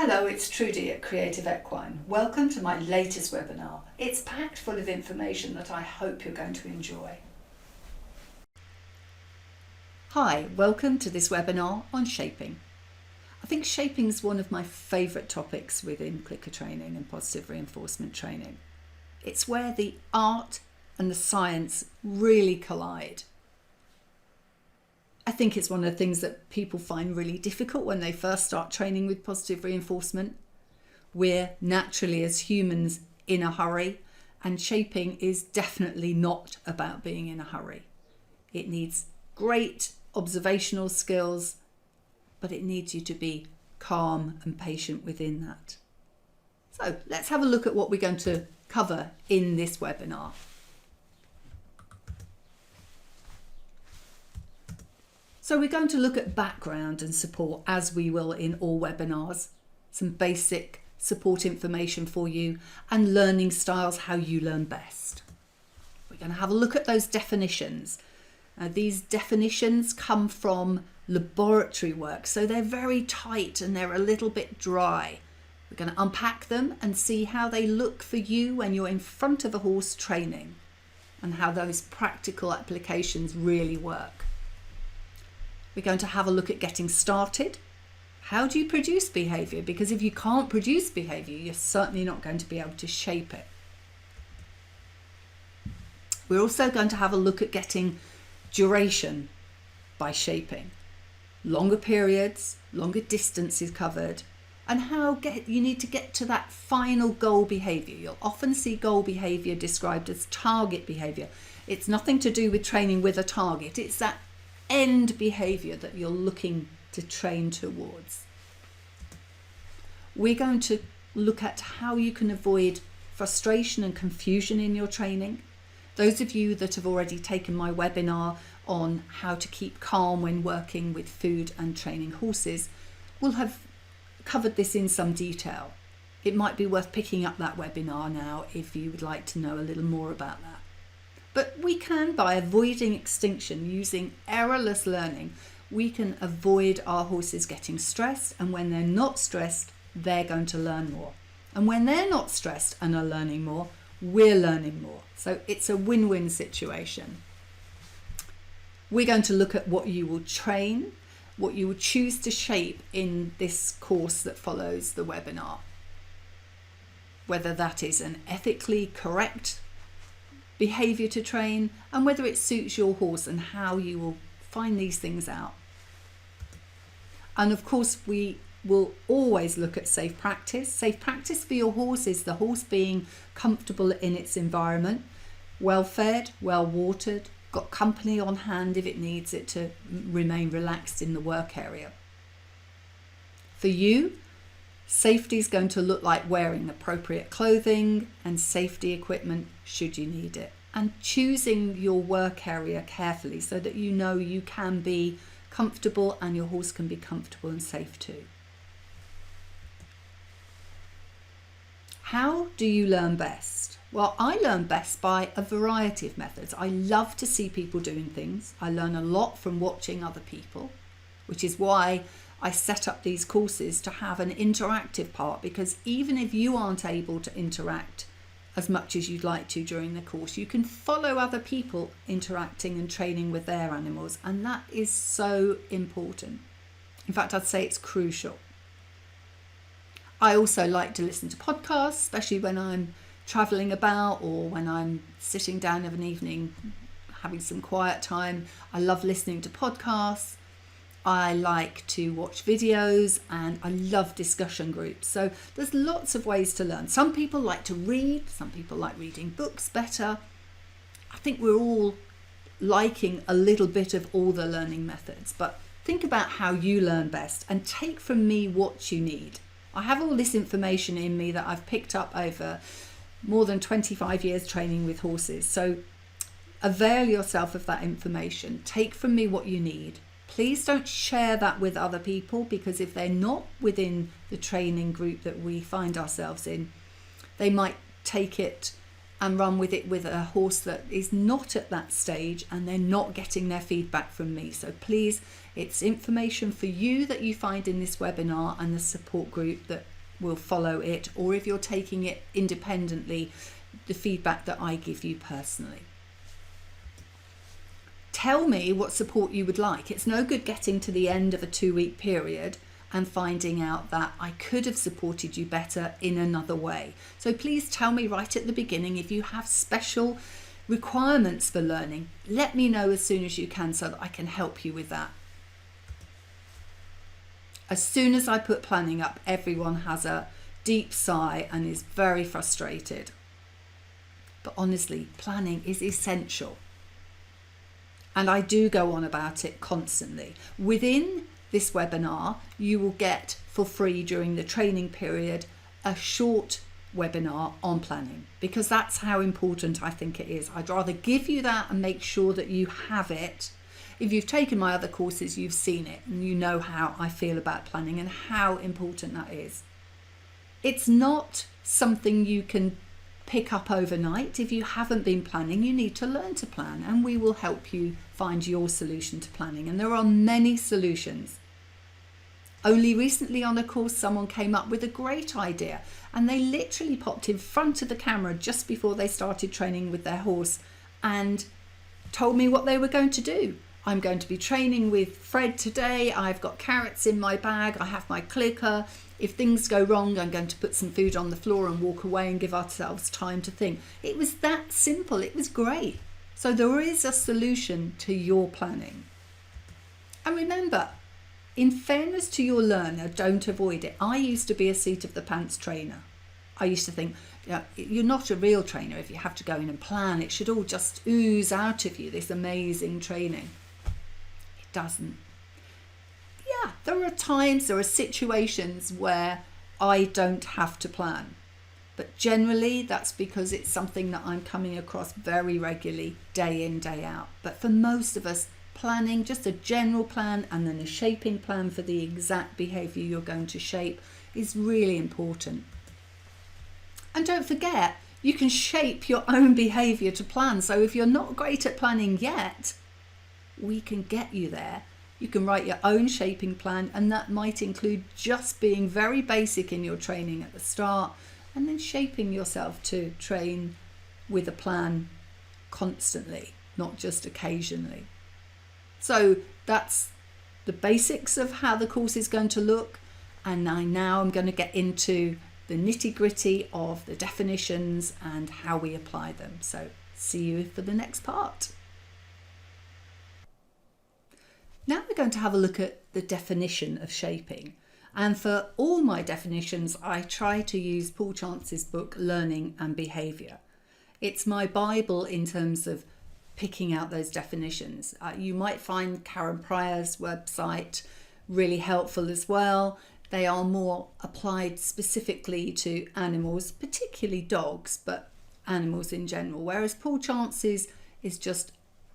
Hello, it's Trudi at Creative Equine. Welcome to my latest webinar. It's packed full of information that I hope you're going to enjoy. Hi, welcome to this webinar on shaping. I think shaping is one of my favourite topics within clicker training and positive reinforcement training. It's where the art and the science really collide. I think it's one of the things that people find really difficult when they first start training with positive reinforcement. We're naturally, as humans, in a hurry, and shaping is definitely not about being in a hurry. It needs great observational skills, but it needs you to be calm and patient within that. So let's have a look at what we're going to cover in this webinar. So we're going to look at background and support, as we will in all webinars, some basic support information for you, and learning styles, how you learn best. We're going to have a look at those definitions. These definitions come from laboratory work, so they're very tight and they're a little bit dry. We're going to unpack them and see how they look for you when you're in front of a horse training, and how those practical applications really work. We're going to have a look at getting started. How do you produce behaviour? Because if you can't produce behaviour, you're certainly not going to be able to shape it. We're also going to have a look at getting duration by shaping. Longer periods, longer distances covered, and how you need to get to that final goal behaviour. You'll often see goal behaviour described as target behaviour. It's nothing to do with training with a target. It's that end behaviour that you're looking to train towards. We're going to look at how you can avoid frustration and confusion in your training. Those of you that have already taken my webinar on how to keep calm when working with food and training horses will have covered this in some detail. It might be worth picking up that webinar now if you would like to know a little more about that. But we can, by avoiding extinction, using errorless learning, we can avoid our horses getting stressed, and when they're not stressed, they're going to learn more. And when they're not stressed and are learning more, we're learning more. So it's a win-win situation. We're going to look at what you will train, what you will choose to shape in this course that follows the webinar. Whether that is an ethically correct behaviour to train, and whether it suits your horse, and how you will find these things out. And of course, we will always look at safe practice. Safe practice for your horse is the horse being comfortable in its environment, well fed, well watered, got company on hand if it needs it to remain relaxed in the work area. For you, safety is going to look like wearing appropriate clothing and safety equipment should you need it, and choosing your work area carefully so that you know you can be comfortable and your horse can be comfortable and safe too. How do you learn best? Well, I learn best by a variety of methods. I love to see people doing things. I learn a lot from watching other people, which is why I set up these courses to have an interactive part, because even if you aren't able to interact as much as you'd like to during the course, you can follow other people interacting and training with their animals, and that is so important. In fact, I'd say it's crucial. I also like to listen to podcasts, especially when I'm travelling about or when I'm sitting down of an evening having some quiet time. I love listening to podcasts. I like to watch videos, and I love discussion groups. So there's lots of ways to learn. Some people like to read, some people like reading books better. I think we're all liking a little bit of all the learning methods, but think about how you learn best and take from me what you need. I have all this information in me that I've picked up over more than 25 years training with horses. So avail yourself of that information. Take from me what you need. Please don't share that with other people, because if they're not within the training group that we find ourselves in, they might take it and run with it with a horse that is not at that stage, and they're not getting their feedback from me. So please, it's information for you that you find in this webinar and the support group that will follow it, or if you're taking it independently, the feedback that I give you personally. Tell me what support you would like. It's no good getting to the end of a 2-week period and finding out that I could have supported you better in another way. So please tell me right at the beginning if you have special requirements for learning. Let me know as soon as you can so that I can help you with that. As soon as I put planning up, everyone has a deep sigh and is very frustrated. But honestly, planning is essential. And I do go on about it constantly. Within this webinar, you will get for free during the training period a short webinar on planning, because that's how important I think it is. I'd rather give you that and make sure that you have it. If you've taken my other courses, you've seen it and you know how I feel about planning and how important that is. It's not something you can pick up overnight. If you haven't been planning, you need to learn to plan, and we will help you find your solution to planning. And there are many solutions. Only recently on a course, someone came up with a great idea, and they literally popped in front of the camera just before they started training with their horse and told me what they were going to do. I'm going to be training with Fred today. I've got carrots in my bag. I have my clicker. If things go wrong, I'm going to put some food on the floor and walk away and give ourselves time to think. It was that simple. It was great. So there is a solution to your planning. And remember, in fairness to your learner, don't avoid it. I used to be a seat of the pants trainer. I used to think, you're not a real trainer if you have to go in and plan. It should all just ooze out of you, this amazing training. It doesn't. Yeah, there are times, there are situations where I don't have to plan. But generally, that's because it's something that I'm coming across very regularly, day in, day out. But for most of us, planning, just a general plan and then a shaping plan for the exact behaviour you're going to shape is really important. And don't forget, you can shape your own behaviour to plan. So if you're not great at planning yet, we can get you there. You can write your own shaping plan, and that might include just being very basic in your training at the start and then shaping yourself to train with a plan constantly, not just occasionally. So that's the basics of how the course is going to look. And now I'm going to get into the nitty-gritty of the definitions and how we apply them. So see you for the next part. Now we're going to have a look at the definition of shaping. And for all my definitions, I try to use Paul Chance's book, Learning and Behaviour. It's my Bible in terms of picking out those definitions. You might find Karen Pryor's website really helpful as well. They are more applied specifically to animals, particularly dogs, but animals in general. Whereas Paul Chance's is just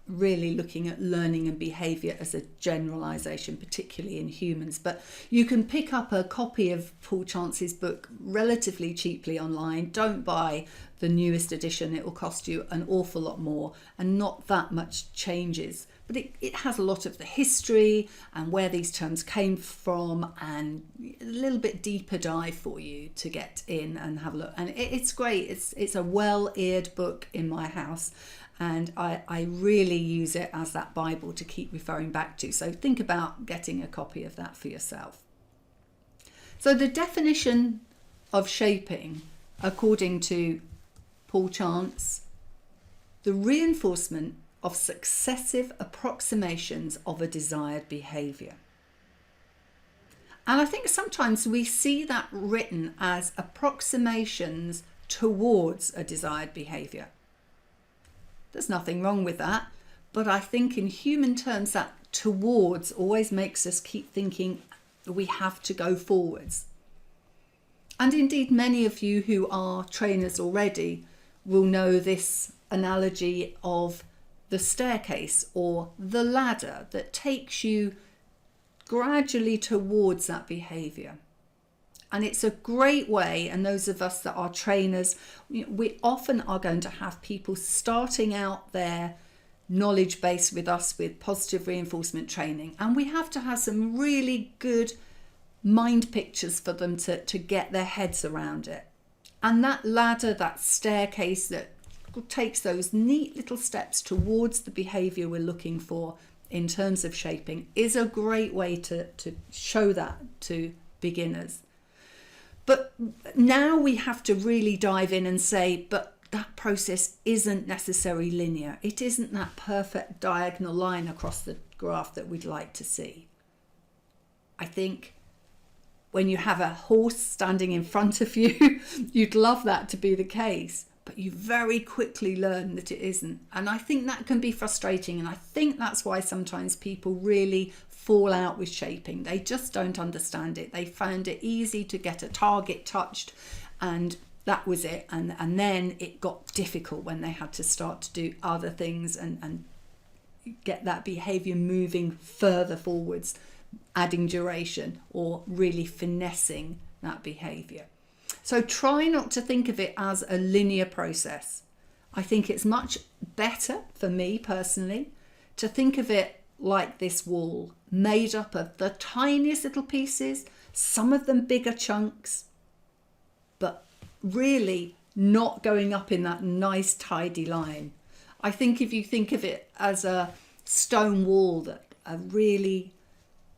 really looking at learning and behaviour as a generalisation, particularly in humans. But you can pick up a copy of Paul Chance's book relatively cheaply online. Don't buy the newest edition. It will cost you an awful lot more, and not that much changes. But it has a lot of the history and where these terms came from, and a little bit deeper dive for you to get in and have a look. And it's great. It's a well-eared book in my house. And I really use it as that Bible to keep referring back to. So think about getting a copy of that for yourself. So the definition of shaping, according to Paul Chance, the reinforcement of successive approximations of a desired behaviour. And I think sometimes we see that written as approximations towards a desired behaviour. There's nothing wrong with that, but I think in human terms that towards always makes us keep thinking we have to go forwards. And indeed, many of you who are trainers already will know this analogy of the staircase or the ladder that takes you gradually towards that behaviour. And it's a great way, and those of us that are trainers, we often are going to have people starting out their knowledge base with us with positive reinforcement training. And we have to have some really good mind pictures for them to get their heads around it. And that ladder, that staircase that takes those neat little steps towards the behaviour we're looking for in terms of shaping is a great way to show that to beginners. But now we have to really dive in and say, but that process isn't necessarily linear. It isn't that perfect diagonal line across the graph that we'd like to see. I think when you have a horse standing in front of you, you'd love that to be the case, but you very quickly learn that it isn't. And I think that can be frustrating. And I think that's why sometimes people really fall out with shaping. They just don't understand it. They found it easy to get a target touched and that was it. And then it got difficult when they had to start to do other things and get that behaviour moving further forwards, adding duration or really finessing that behaviour. So try not to think of it as a linear process. I think it's much better for me personally to think of it like this wall made up of the tiniest little pieces, some of them bigger chunks, but really not going up in that nice tidy line. I think if you think of it as a stone wall that a really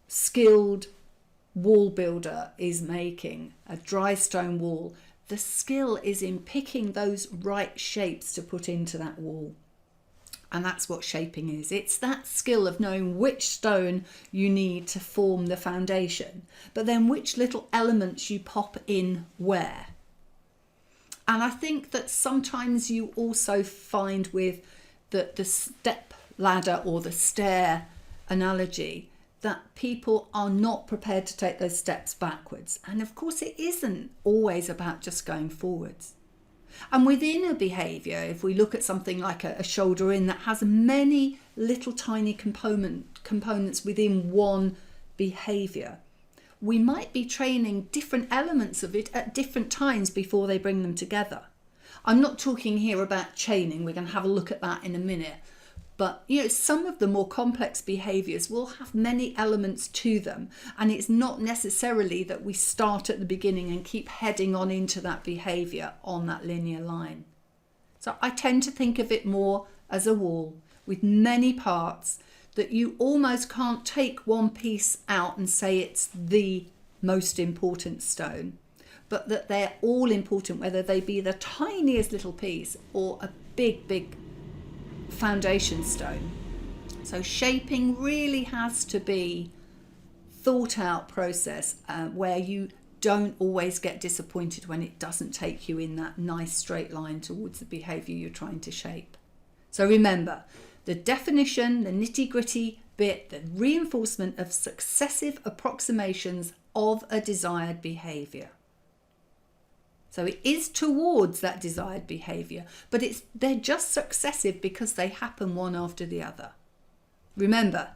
skilled wall builder is making, a dry stone wall, the skill is in picking those right shapes to put into that wall. And that's what shaping is. It's that skill of knowing which stone you need to form the foundation, but then which little elements you pop in where. And I think that sometimes you also find with the step ladder or the stair analogy that people are not prepared to take those steps backwards. And of course it isn't always about just going forwards. And within a behaviour, if we look at something like a shoulder in that has many little tiny components within one behaviour, we might be training different elements of it at different times before they bring them together. I'm not talking here about chaining. We're going to have a look at that in a minute. But some of the more complex behaviours will have many elements to them, and it's not necessarily that we start at the beginning and keep heading on into that behaviour on that linear line. So I tend to think of it more as a wall with many parts that you almost can't take one piece out and say it's the most important stone, but that they're all important, whether they be the tiniest little piece or a big foundation stone. So shaping really has to be thought out process where you don't always get disappointed when it doesn't take you in that nice straight line towards the behaviour you're trying to shape. So remember, the definition, the nitty-gritty bit, the reinforcement of successive approximations of a desired behaviour. So it is towards that desired behaviour, but they're just successive because they happen one after the other. Remember,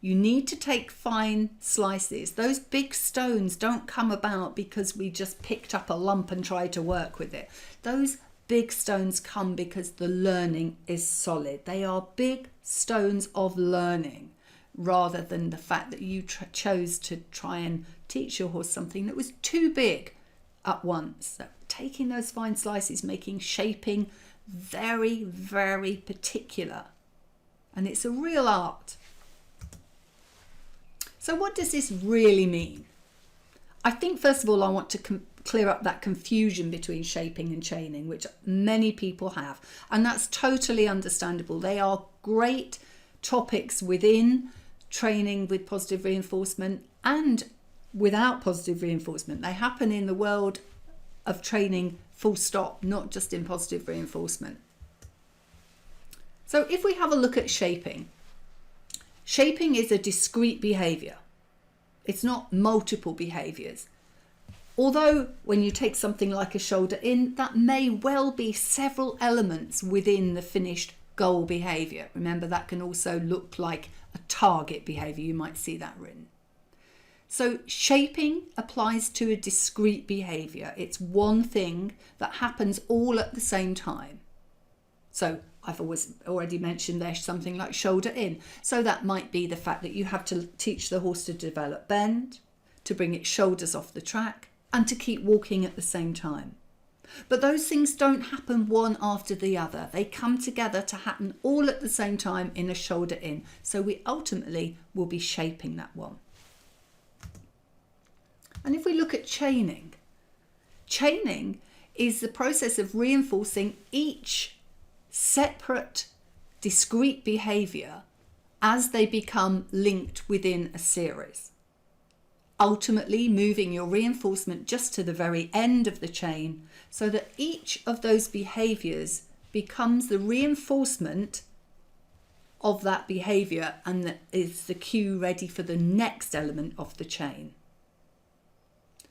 you need to take fine slices. Those big stones don't come about because we just picked up a lump and tried to work with it. Those big stones come because the learning is solid. They are big stones of learning rather than the fact that you chose to try and teach your horse something that was too big at once. So taking those fine slices, making shaping very, very particular. And it's a real art. So what does this really mean? I think first of all I want to clear up that confusion between shaping and chaining, which many people have. And that's totally understandable. They are great topics within training with positive reinforcement and without positive reinforcement. They happen in the world of training full stop, not just in positive reinforcement. So if we have a look at shaping, shaping is a discrete behaviour. It's not multiple behaviours. Although when you take something like a shoulder in, that may well be several elements within the finished goal behaviour. Remember, that can also look like a target behaviour. You might see that written. So shaping applies to a discrete behaviour. It's one thing that happens all at the same time. So I've already mentioned there's something like shoulder in. So that might be the fact that you have to teach the horse to develop bend, to bring its shoulders off the track, and to keep walking at the same time. But those things don't happen one after the other. They come together to happen all at the same time in a shoulder in. So we ultimately will be shaping that one. And if we look at chaining, chaining is the process of reinforcing each separate, discrete behaviour as they become linked within a series. Ultimately moving your reinforcement just to the very end of the chain so that each of those behaviours becomes the reinforcement of that behaviour and that is the cue ready for the next element of the chain.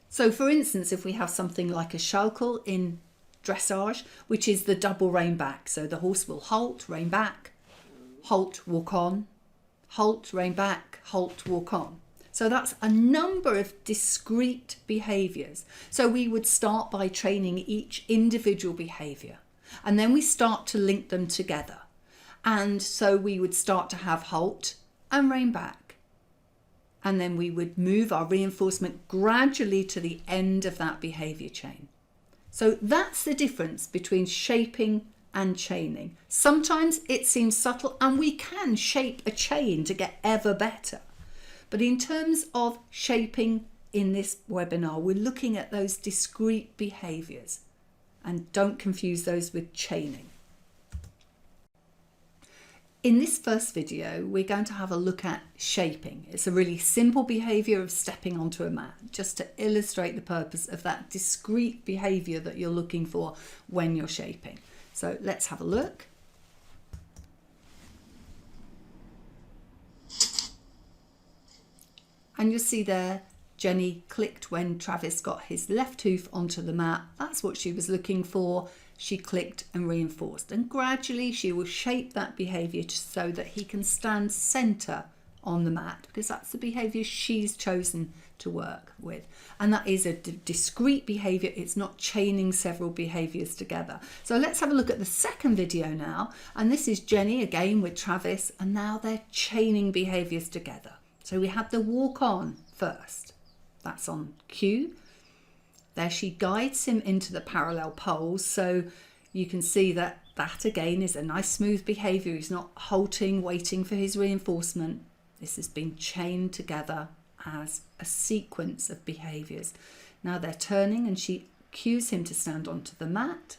So for instance, if we have something like a shakal in dressage, which is the double rein back. So the horse will halt, rein back, halt, walk on, halt, rein back, halt, walk on. So that's a number of discrete behaviours. So we would start by training each individual behaviour and then we start to link them together. And so we would start to have halt and rein back. And then we would move our reinforcement gradually to the end of that behaviour chain. So that's the difference between shaping and chaining. Sometimes it seems subtle and we can shape a chain to get ever better. But in terms of shaping in this webinar, we're looking at those discrete behaviours and don't confuse those with chaining. In this first video, we're going to have a look at shaping. It's a really simple behaviour of stepping onto a mat, just to illustrate the purpose of that discrete behaviour that you're looking for when you're shaping. So let's have a look. And you'll see there, Jenny clicked when Travis got his left hoof onto the mat. That's what she was looking for. She clicked and reinforced. And gradually she will shape that behaviour so that he can stand centre on the mat, because that's the behaviour she's chosen to work with. And that is a discrete behaviour. It's not chaining several behaviours together. So let's have a look at the second video now. And this is Jenny again with Travis. And now they're chaining behaviours together. So we had the walk on first. That's on cue. There she guides him into the parallel poles. So you can see that again is a nice smooth behaviour. He's not halting, waiting for his reinforcement. This has been chained together as a sequence of behaviours. Now they're turning and she cues him to stand onto the mat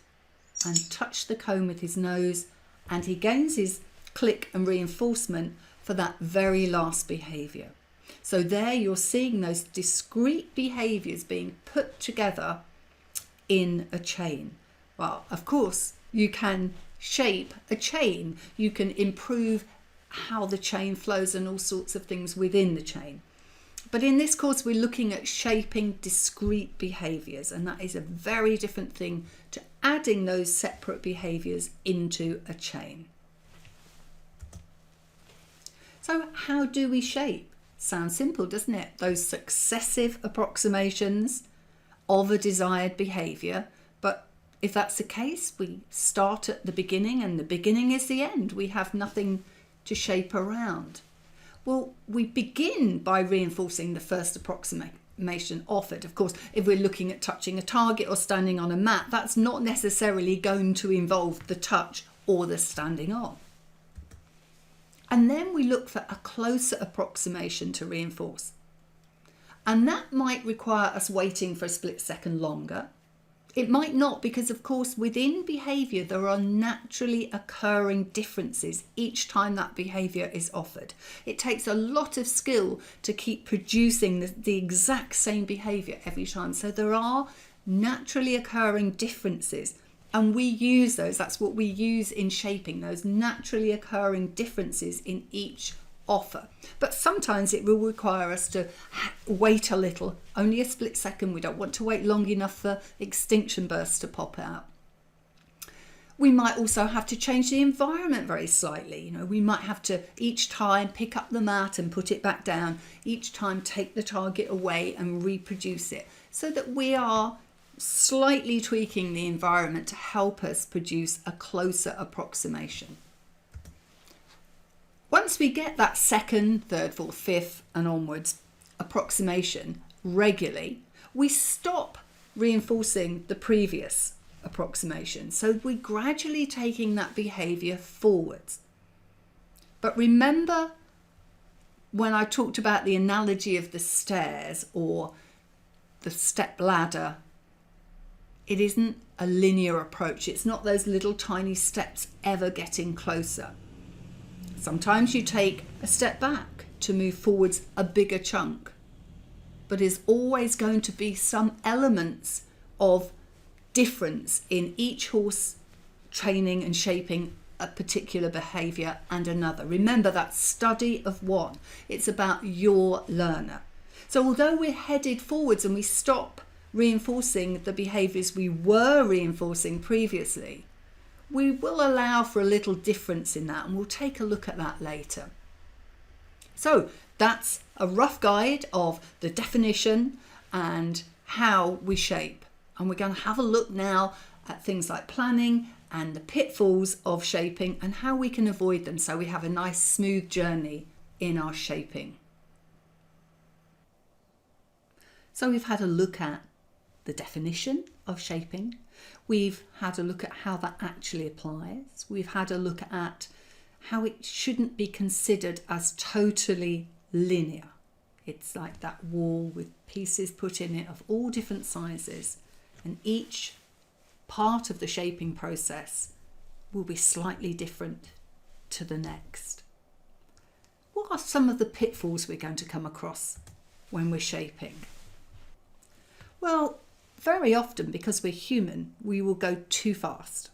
and touch the comb with his nose, and he gains his click and reinforcement for that very last behaviour. So there you're seeing those discrete behaviours being put together in a chain. Well, of course, you can shape a chain. You can improve how the chain flows and all sorts of things within the chain. But in this course, we're looking at shaping discrete behaviours, and that is a very different thing to adding those separate behaviours into a chain. So how do we shape? Sounds simple, doesn't it? Those successive approximations of a desired behaviour. But if that's the case, we start at the beginning and the beginning is the end. We have nothing to shape around. Well, we begin by reinforcing the first approximation offered. Of course, if we're looking at touching a target or standing on a mat, that's not necessarily going to involve the touch or the standing on. And then we look for a closer approximation to reinforce. And that might require us waiting for a split second longer. It might not, because of course within behaviour there are naturally occurring differences each time that behaviour is offered. It takes a lot of skill to keep producing the exact same behaviour every time. So there are naturally occurring differences. And we use those, that's what we use in shaping, those naturally occurring differences in each offer. But sometimes it will require us to wait a little, only a split second. We don't want to wait long enough for extinction bursts to pop out. We might also have to change the environment very slightly. We might have to each time pick up the mat and put it back down, each time take the target away and reproduce it, so that we are slightly tweaking the environment to help us produce a closer approximation. Once we get that second, third, fourth, fifth and onwards approximation, regularly, we stop reinforcing the previous approximation. So we're gradually taking that behaviour forwards. But remember when I talked about the analogy of the stairs or the step ladder, it isn't a linear approach. It's not those little tiny steps ever getting closer. Sometimes you take a step back to move forwards a bigger chunk, but there's always going to be some elements of difference in each horse training and shaping a particular behaviour and another. Remember that study of one. It's about your learner. So although we're headed forwards and we stop reinforcing the behaviours we were reinforcing previously, we will allow for a little difference in that, and we'll take a look at that later. So that's a rough guide of the definition and how we shape. And we're going to have a look now at things like planning and the pitfalls of shaping and how we can avoid them so we have a nice smooth journey in our shaping. So we've had a look at the definition of shaping. We've had a look at how that actually applies. We've had a look at how it shouldn't be considered as totally linear. It's like that wall with pieces put in it of all different sizes, and each part of the shaping process will be slightly different to the next. What are some of the pitfalls we're going to come across when we're shaping? Well, very often, because we're human, we will go too fast.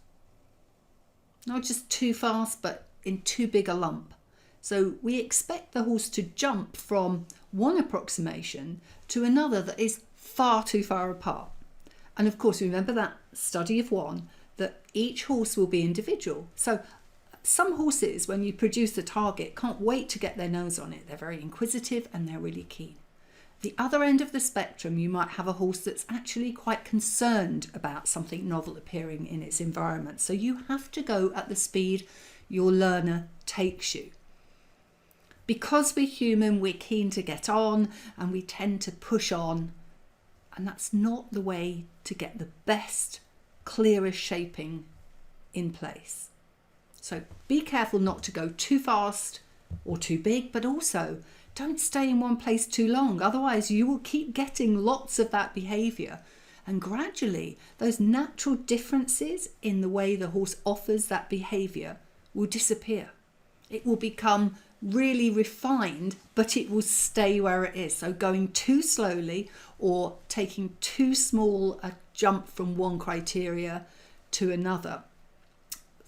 Not just too fast, but in too big a lump. So we expect the horse to jump from one approximation to another that is far too far apart. And of course, remember that study of one, that each horse will be individual. So some horses, when you produce a target, can't wait to get their nose on it. They're very inquisitive and they're really keen. The other end of the spectrum, you might have a horse that's actually quite concerned about something novel appearing in its environment. So you have to go at the speed your learner takes you. Because we're human, we're keen to get on and we tend to push on. And that's not the way to get the best, clearest shaping in place. So be careful not to go too fast or too big, but also don't stay in one place too long. Otherwise, you will keep getting lots of that behaviour. And gradually, those natural differences in the way the horse offers that behaviour will disappear. It will become really refined, but it will stay where it is. So going too slowly or taking too small a jump from one criteria to another,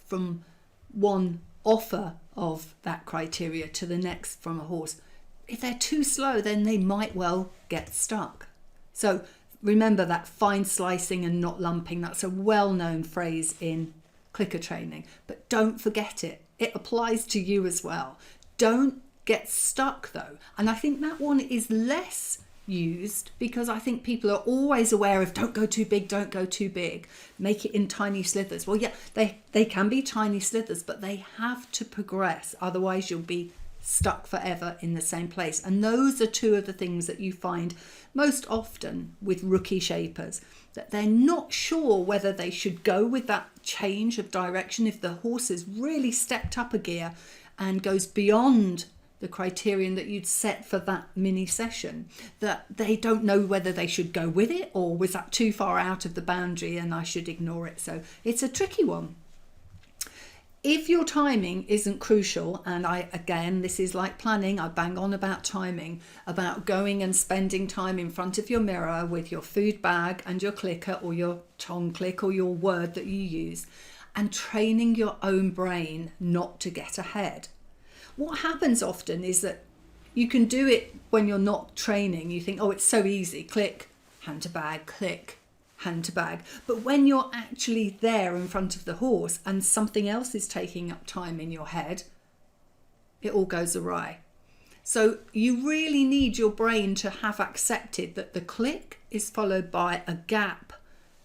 from one offer of that criteria to the next from a horse, if they're too slow, then they might well get stuck. So remember that fine slicing and not lumping. That's a well-known phrase in clicker training, but don't forget it. It applies to you as well. Don't get stuck though. And I think that one is less used because I think people are always aware of don't go too big, don't go too big. Make it in tiny slithers. Well, yeah, they can be tiny slithers, but they have to progress. Otherwise, you'll be stuck forever in the same place. And those are two of the things that you find most often with rookie shapers, that they're not sure whether they should go with that change of direction if the horse has really stepped up a gear and goes beyond the criterion that you'd set for that mini session, that they don't know whether they should go with it or was that too far out of the boundary and I should ignore it. So it's a tricky one. If your timing isn't crucial, and again, this is like planning, I bang on about timing, about going and spending time in front of your mirror with your food bag and your clicker or your tongue click or your word that you use, and training your own brain not to get ahead. What happens often is that you can do it when you're not training. You think, oh, it's so easy, click, hand to bag, click, hand to bag. But when you're actually there in front of the horse and something else is taking up time in your head, it all goes awry. So you really need your brain to have accepted that the click is followed by a gap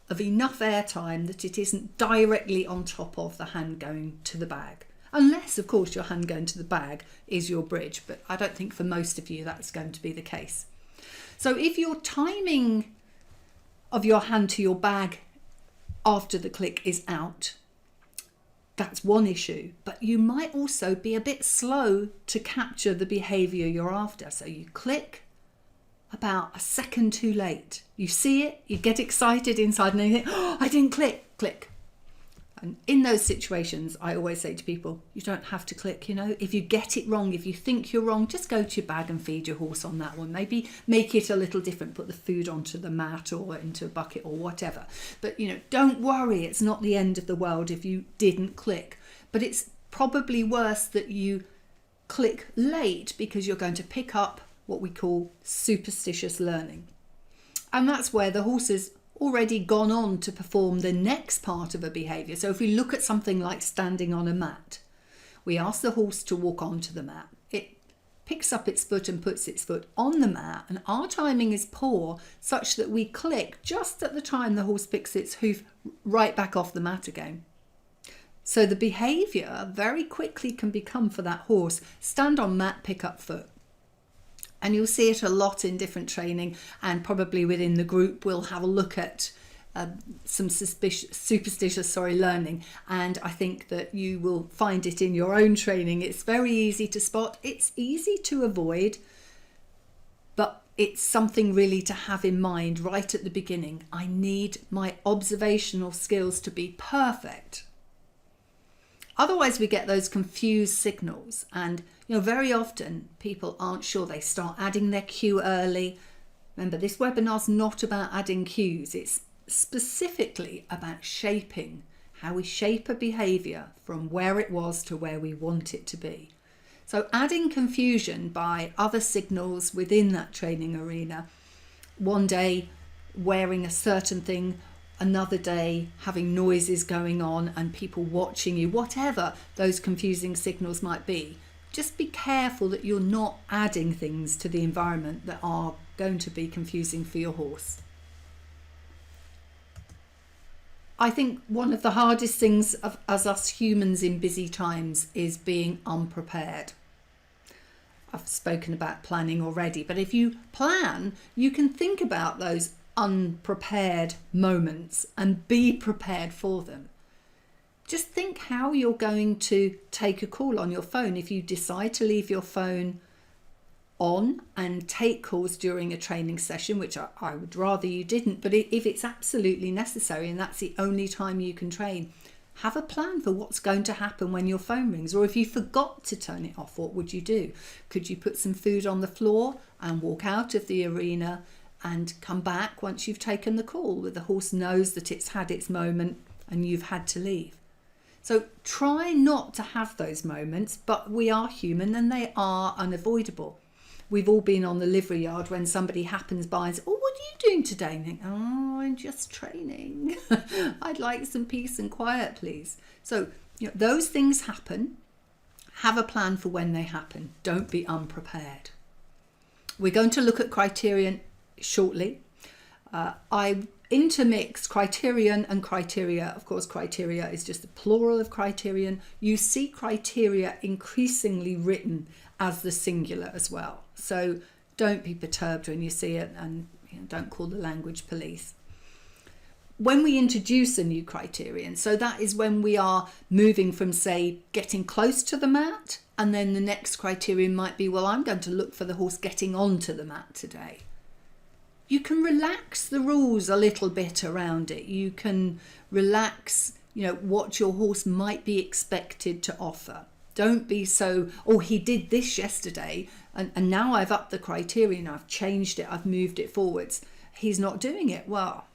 of enough airtime that it isn't directly on top of the hand going to the bag. Unless, of course, your hand going to the bag is your bridge. But I don't think for most of you that's going to be the case. So if your timing of your hand to your bag after the click is out, that's one issue. But you might also be a bit slow to capture the behavior you're after. So you click about a second too late. You see it, you get excited inside, and then you think, oh, I didn't click. And in those situations, I always say to people, you don't have to click, If you get it wrong, if you think you're wrong, just go to your bag and feed your horse on that one. Maybe make it a little different, put the food onto the mat or into a bucket or whatever. But, don't worry, it's not the end of the world if you didn't click. But it's probably worse that you click late because you're going to pick up what we call superstitious learning. And that's where the horse has already gone on to perform the next part of a behaviour. So if we look at something like standing on a mat, we ask the horse to walk onto the mat. It picks up its foot and puts its foot on the mat, and our timing is poor such that we click just at the time the horse picks its hoof right back off the mat again. So the behaviour very quickly can become for that horse, stand on mat, pick up foot. And you'll see it a lot in different training, and probably within the group we'll have a look at some superstitious learning, and I think that you will find it in your own training. It's very easy to spot, it's easy to avoid, but it's something really to have in mind right at the beginning. I need my observational skills to be perfect. Otherwise we get those confused signals, and very often people aren't sure. They start adding their cue early. Remember, this webinar's not about adding cues. It's specifically about shaping, how we shape a behaviour from where it was to where we want it to be. So adding confusion by other signals within that training arena, one day wearing a certain thing, another day having noises going on and people watching you, whatever those confusing signals might be, just be careful that you're not adding things to the environment that are going to be confusing for your horse. I think one of the hardest things as us humans in busy times is being unprepared. I've spoken about planning already, but if you plan, you can think about those unprepared moments and be prepared for them. Just think how you're going to take a call on your phone. If you decide to leave your phone on and take calls during a training session, which I would rather you didn't, but if it's absolutely necessary and that's the only time you can train, have a plan for what's going to happen when your phone rings. Or if you forgot to turn it off, what would you do? Could you put some food on the floor and walk out of the arena and come back once you've taken the call, where the horse knows that it's had its moment and you've had to leave? So try not to have those moments, but we are human and they are unavoidable. We've all been on the livery yard when somebody happens by and says, oh, what are you doing today? And think, oh, I'm just training. I'd like some peace and quiet, please. So those things happen. Have a plan for when they happen. Don't be unprepared. We're going to look at criterion shortly. I intermix criterion and criteria. Of course, criteria is just the plural of criterion. You see criteria increasingly written as the singular as well. So don't be perturbed when you see it, and don't call the language police. When we introduce a new criterion, so that is when we are moving from, say, getting close to the mat, and then the next criterion might be, well, I'm going to look for the horse getting onto the mat today. You can relax the rules a little bit around it. You can relax, what your horse might be expected to offer. Don't be so, oh, he did this yesterday and now I've upped the criterion, I've changed it, I've moved it forwards. He's not doing it. Well,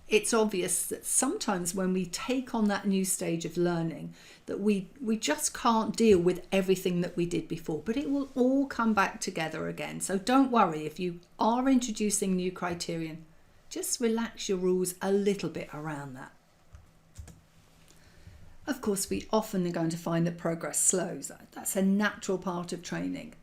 it's obvious that sometimes when we take on that new stage of learning, that we just can't deal with everything that we did before, but it will all come back together again. So don't worry if you are introducing new criterion, just relax your rules a little bit around that. Of course, we often are going to find that progress slows. That's a natural part of training.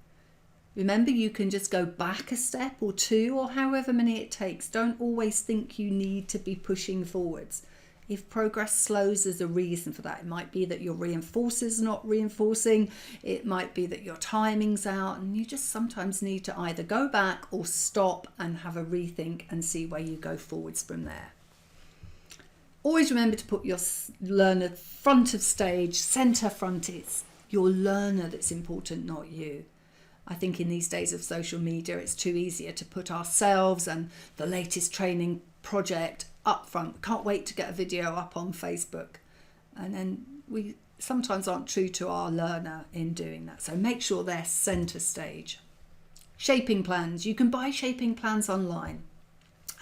Remember, you can just go back a step or two or however many it takes. Don't always think you need to be pushing forwards. If progress slows, there's a reason for that. It might be that your reinforcer's not reinforcing. It might be that your timing's out, and you just sometimes need to either go back or stop and have a rethink and see where you go forwards from there. Always remember to put your learner front of stage, centre front. It's your learner that's important, not you. I think in these days of social media, it's too easier to put ourselves and the latest training project up front. Can't wait to get a video up on Facebook. And then we sometimes aren't true to our learner in doing that. So make sure they're centre stage. Shaping plans. You can buy shaping plans online.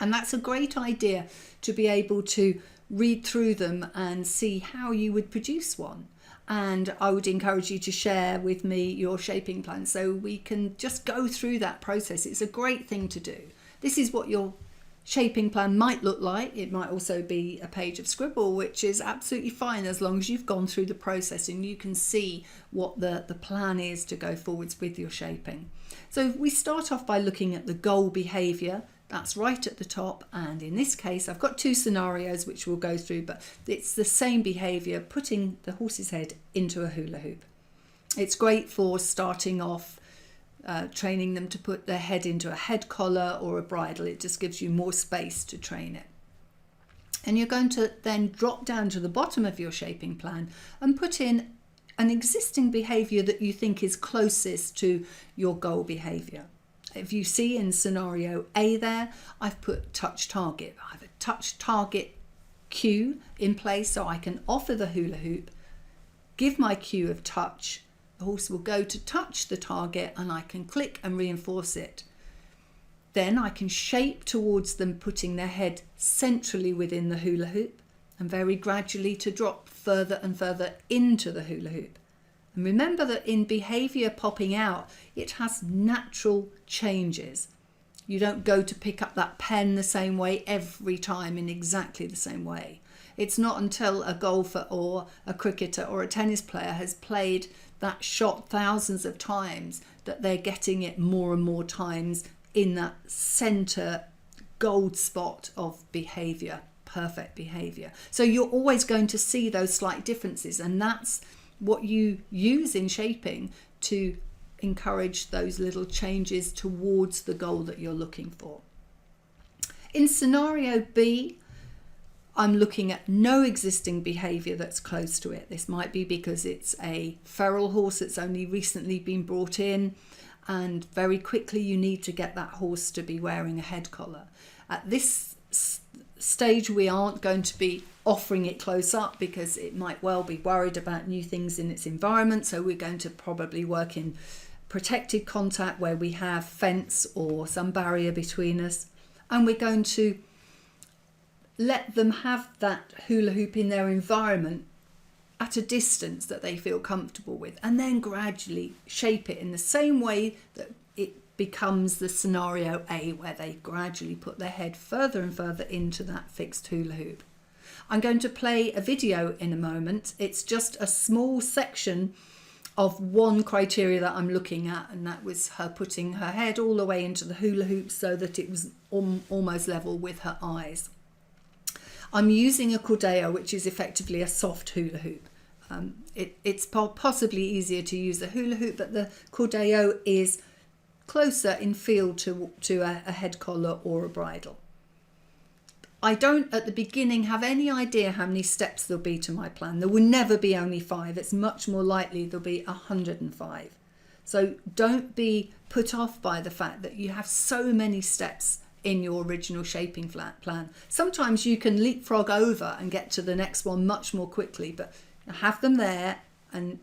And that's a great idea to be able to read through them and see how you would produce one. And I would encourage you to share with me your shaping plan so we can just go through that process. It's a great thing to do. This is what your shaping plan might look like. It might also be a page of scribble, which is absolutely fine as long as you've gone through the process and you can see what the plan is to go forwards with your shaping. So we start off by looking at the goal behaviour. That's right at the top, and in this case I've got two scenarios which we'll go through, but it's the same behaviour, putting the horse's head into a hula hoop. It's great for starting off, training them to put their head into a head collar or a bridle. It just gives you more space to train it. And you're going to then drop down to the bottom of your shaping plan and put in an existing behaviour that you think is closest to your goal behaviour. If you see in scenario A there, I've put touch target. I have a touch target cue in place so I can offer the hula hoop, give my cue of touch. The horse will go to touch the target and I can click and reinforce it. Then I can shape towards them, putting their head centrally within the hula hoop and very gradually to drop further and further into the hula hoop. And remember that in behaviour popping out, it has natural changes. You don't go to pick up that pen the same way every time in exactly the same way. It's not until a golfer or a cricketer or a tennis player has played that shot thousands of times that they're getting it more and more times in that centre gold spot of behaviour, perfect behaviour. So you're always going to see those slight differences, and that's what you use in shaping to encourage those little changes towards the goal that you're looking for. In scenario B, I'm looking at no existing behaviour that's close to it. This might be because it's a feral horse that's only recently been brought in, and very quickly you need to get that horse to be wearing a head collar. At this stage, we aren't going to be offering it close up because it might well be worried about new things in its environment. So we're going to probably work in protected contact where we have fence or some barrier between us, and we're going to let them have that hula hoop in their environment at a distance that they feel comfortable with, and then gradually shape it in the same way that it becomes the scenario A, where they gradually put their head further and further into that fixed hula hoop. I'm going to play a video in a moment. It's just a small section of one criteria that I'm looking at, and that was her putting her head all the way into the hula hoop so that it was almost level with her eyes. I'm using a cordeo, which is effectively a soft hula hoop. It's possibly easier to use a hula hoop, but the cordeo is closer in feel to a head collar or a bridle. I don't at the beginning have any idea how many steps there'll be to my plan. There will never be only 5. It's much more likely there'll be 105. So don't be put off by the fact that you have so many steps in your original shaping plan. Sometimes you can leapfrog over and get to the next one much more quickly, but have them there and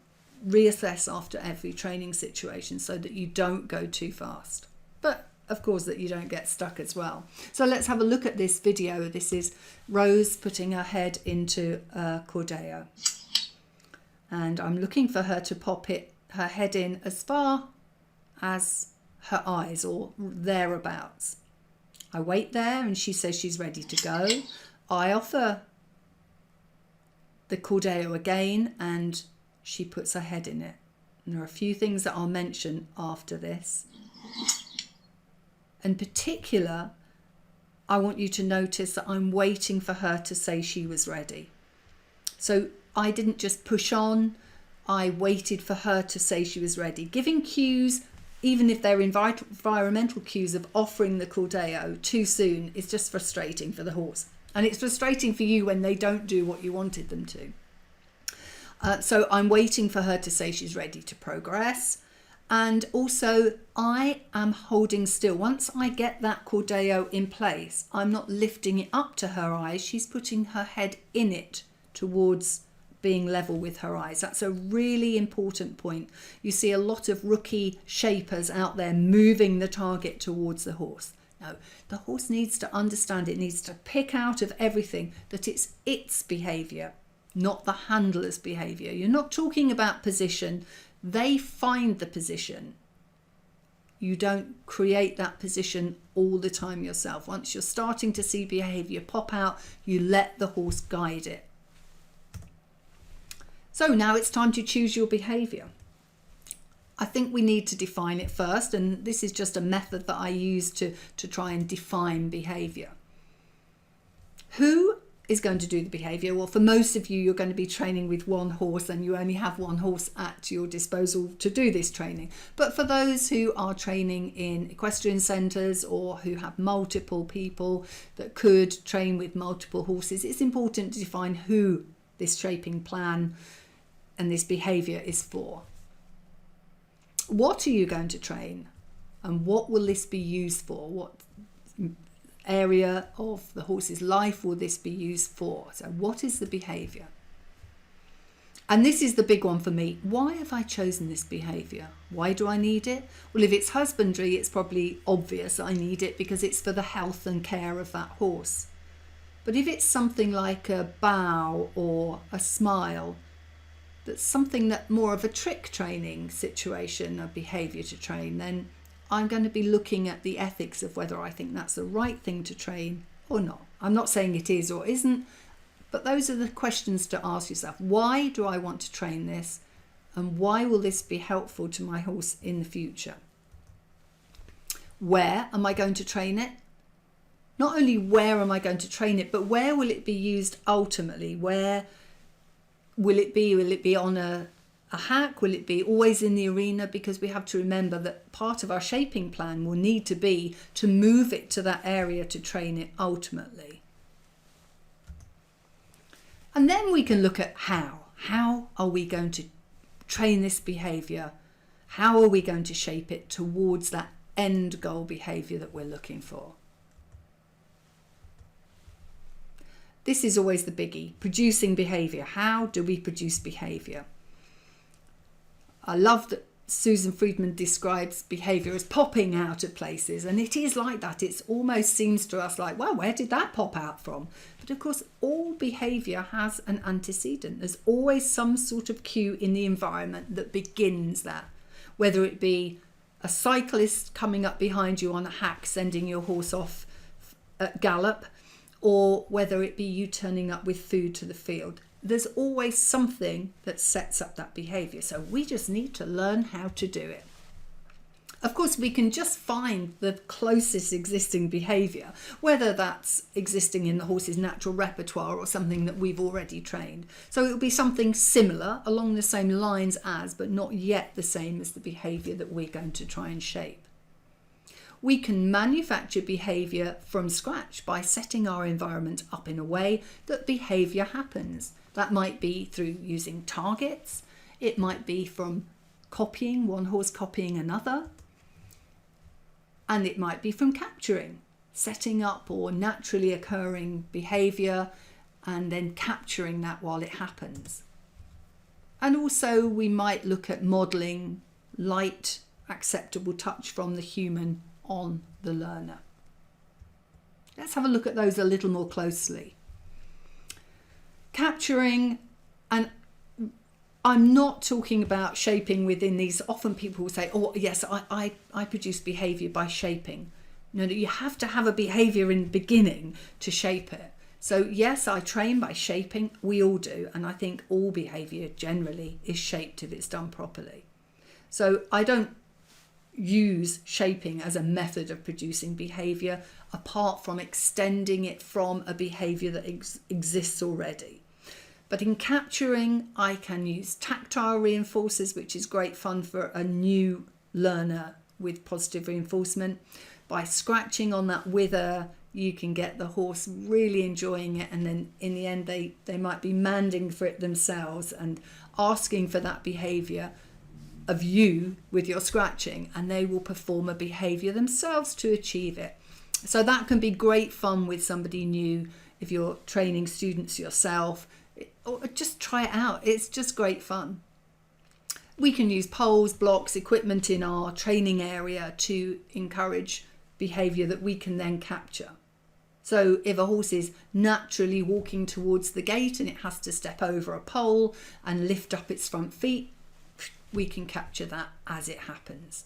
reassess after every training situation so that you don't go too fast. But of course that you don't get stuck as well. So let's have a look at this video. This is Rose putting her head into a cordeo. And I'm looking for her to pop her head in as far as her eyes or thereabouts. I wait there and she says she's ready to go. I offer the cordeo again and she puts her head in it. And there are a few things that I'll mention after this. In particular, I want you to notice that I'm waiting for her to say she was ready. So I didn't just push on, I waited for her to say she was ready. Giving cues, even if they're environmental cues of offering the cordeo too soon, is just frustrating for the horse. And it's frustrating for you when they don't do what you wanted them to. So I'm waiting for her to say she's ready to progress. And also I am holding still. Once I get that cordeo in place, I'm not lifting it up to her eyes. She's putting her head in it towards being level with her eyes. That's a really important point. You see a lot of rookie shapers out there moving the target towards the horse. No, the horse needs to understand, it needs to pick out of everything that it's its behaviour, not the handler's behaviour. You're not talking about position. They find the position. You don't create that position all the time yourself. Once you're starting to see behaviour pop out, you let the horse guide it. So now it's time to choose your behaviour. I think we need to define it first, and this is just a method that I use to try and define behaviour. Who is going to do the behaviour? Well, for most of you, you're going to be training with one horse and you only have one horse at your disposal to do this training. But for those who are training in equestrian centres or who have multiple people that could train with multiple horses, it's important to define who this shaping plan and this behaviour is for. What are you going to train and what will this be used for? What area of the horse's life will this be used for? So what is the behaviour? And this is the big one for me. Why have I chosen this behaviour? Why do I need it? Well, if it's husbandry, it's probably obvious I need it because it's for the health and care of that horse. But if it's something like a bow or a smile, that's something that more of a trick training situation, a behaviour to train, then I'm going to be looking at the ethics of whether I think that's the right thing to train or not. I'm not saying it is or isn't, but those are the questions to ask yourself. Why do I want to train this? And why will this be helpful to my horse in the future? Where am I going to train it? Not only where am I going to train it, but where will it be used ultimately? Where will it be? Will it be on a hack? Will it be always in the arena? Because we have to remember that part of our shaping plan will need to be to move it to that area to train it ultimately. And then we can look at how. How are we going to train this behaviour? How are we going to shape it towards that end goal behaviour that we're looking for? This is always the biggie, producing behaviour. How do we produce behaviour? I love that Susan Friedman describes behaviour as popping out of places, and it is like that. It almost seems to us like, well, where did that pop out from? But of course, all behaviour has an antecedent. There's always some sort of cue in the environment that begins that, whether it be a cyclist coming up behind you on a hack, sending your horse off at gallop, or whether it be you turning up with food to the field. There's always something that sets up that behaviour. So we just need to learn how to do it. Of course, we can just find the closest existing behaviour, whether that's existing in the horse's natural repertoire or something that we've already trained. So it'll be something similar along the same lines as, but not yet the same as the behaviour that we're going to try and shape. We can manufacture behaviour from scratch by setting our environment up in a way that behaviour happens. That might be through using targets. It might be from copying, one horse copying another. And it might be from capturing, setting up or naturally occurring behaviour and then capturing that while it happens. And also we might look at modelling light, acceptable touch from the human on the learner. Let's have a look at those a little more closely. Capturing, and I'm not talking about shaping within these. Often people will say, oh yes, I produce behaviour by shaping. No, you have to have a behaviour in the beginning to shape it. So yes, I train by shaping, we all do, and I think all behaviour generally is shaped if it's done properly. So I don't use shaping as a method of producing behaviour, apart from extending it from a behaviour that exists already. But in capturing, I can use tactile reinforcers, which is great fun for a new learner with positive reinforcement. By scratching on that wither, you can get the horse really enjoying it, and then in the end they might be manding for it themselves and asking for that behaviour of you with your scratching, and they will perform a behaviour themselves to achieve it. So that can be great fun with somebody new if you're training students yourself, or just try it out. It's just great fun. We can use poles, blocks, equipment in our training area to encourage behaviour that we can then capture. So if a horse is naturally walking towards the gate and it has to step over a pole and lift up its front feet, we can capture that as it happens.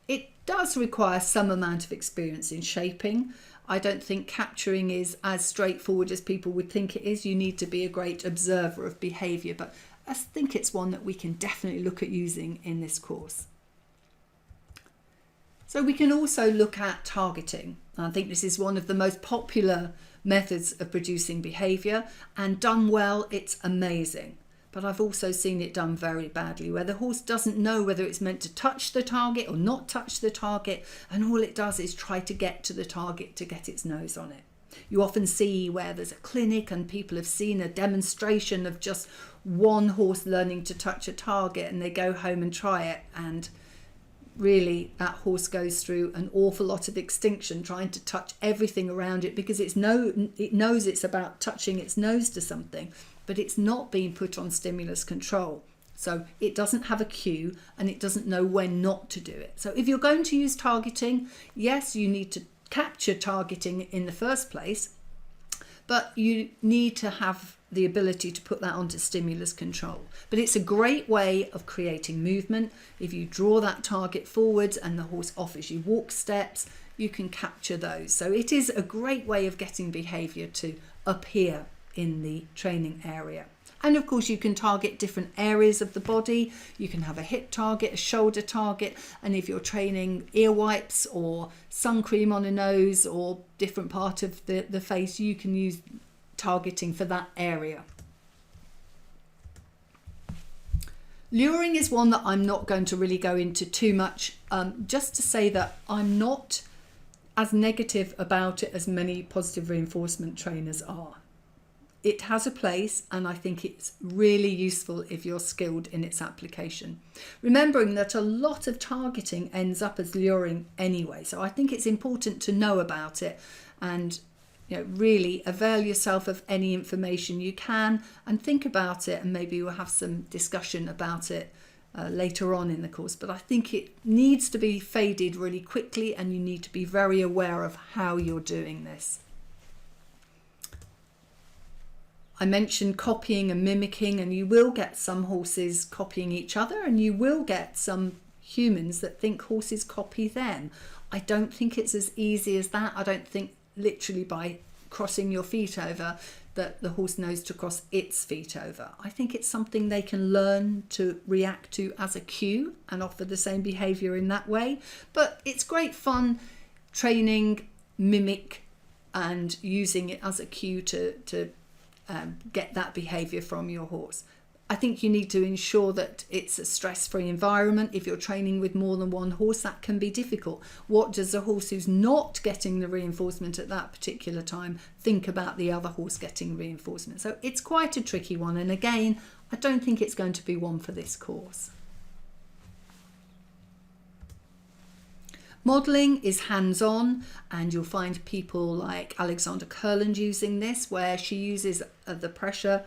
It does require some amount of experience in shaping. I don't think capturing is as straightforward as people would think it is. You need to be a great observer of behaviour, but I think it's one that we can definitely look at using in this course. So we can also look at targeting. I think this is one of the most popular methods of producing behaviour, and done well, it's amazing. But I've also seen it done very badly, where the horse doesn't know whether it's meant to touch the target or not touch the target, and all it does is try to get to the target to get its nose on it. You often see where there's a clinic and people have seen a demonstration of just one horse learning to touch a target, and they go home and try it, and really that horse goes through an awful lot of extinction trying to touch everything around it, because it knows it's about touching its nose to something, but it's not being put on stimulus control. So it doesn't have a cue and it doesn't know when not to do it. So if you're going to use targeting, yes, you need to capture targeting in the first place, but you need to have the ability to put that onto stimulus control. But it's a great way of creating movement. If you draw that target forwards and the horse offers you walk steps, you can capture those. So it is a great way of getting behaviour to appear in the training area. And of course you can target different areas of the body. You can have a hip target, a shoulder target, and if you're training ear wipes or sun cream on a nose or different part of the face, you can use targeting for that area. Luring is one that I'm not going to really go into too much, just to say that I'm not as negative about it as many positive reinforcement trainers are. It has a place, and I think it's really useful if you're skilled in its application. Remembering that a lot of targeting ends up as luring anyway, so I think it's important to know about it and really avail yourself of any information you can and think about it, and maybe we'll have some discussion about it later on in the course. But I think it needs to be faded really quickly, and you need to be very aware of how you're doing this. I mentioned copying and mimicking, and you will get some horses copying each other, and you will get some humans that think horses copy them. I don't think it's as easy as that. I don't think literally by crossing your feet over that the horse knows to cross its feet over. I think it's something they can learn to react to as a cue and offer the same behaviour in that way. But it's great fun training, mimic, and using it as a cue to get that behaviour from your horse. I think you need to ensure that it's a stress-free environment. If you're training with more than one horse, that can be difficult. What does a horse who's not getting the reinforcement at that particular time think about the other horse getting reinforcement? So it's quite a tricky one. And again, I don't think it's going to be one for this course. Modelling is hands-on, and you'll find people like Alexandra Kurland using this, where she uses the pressure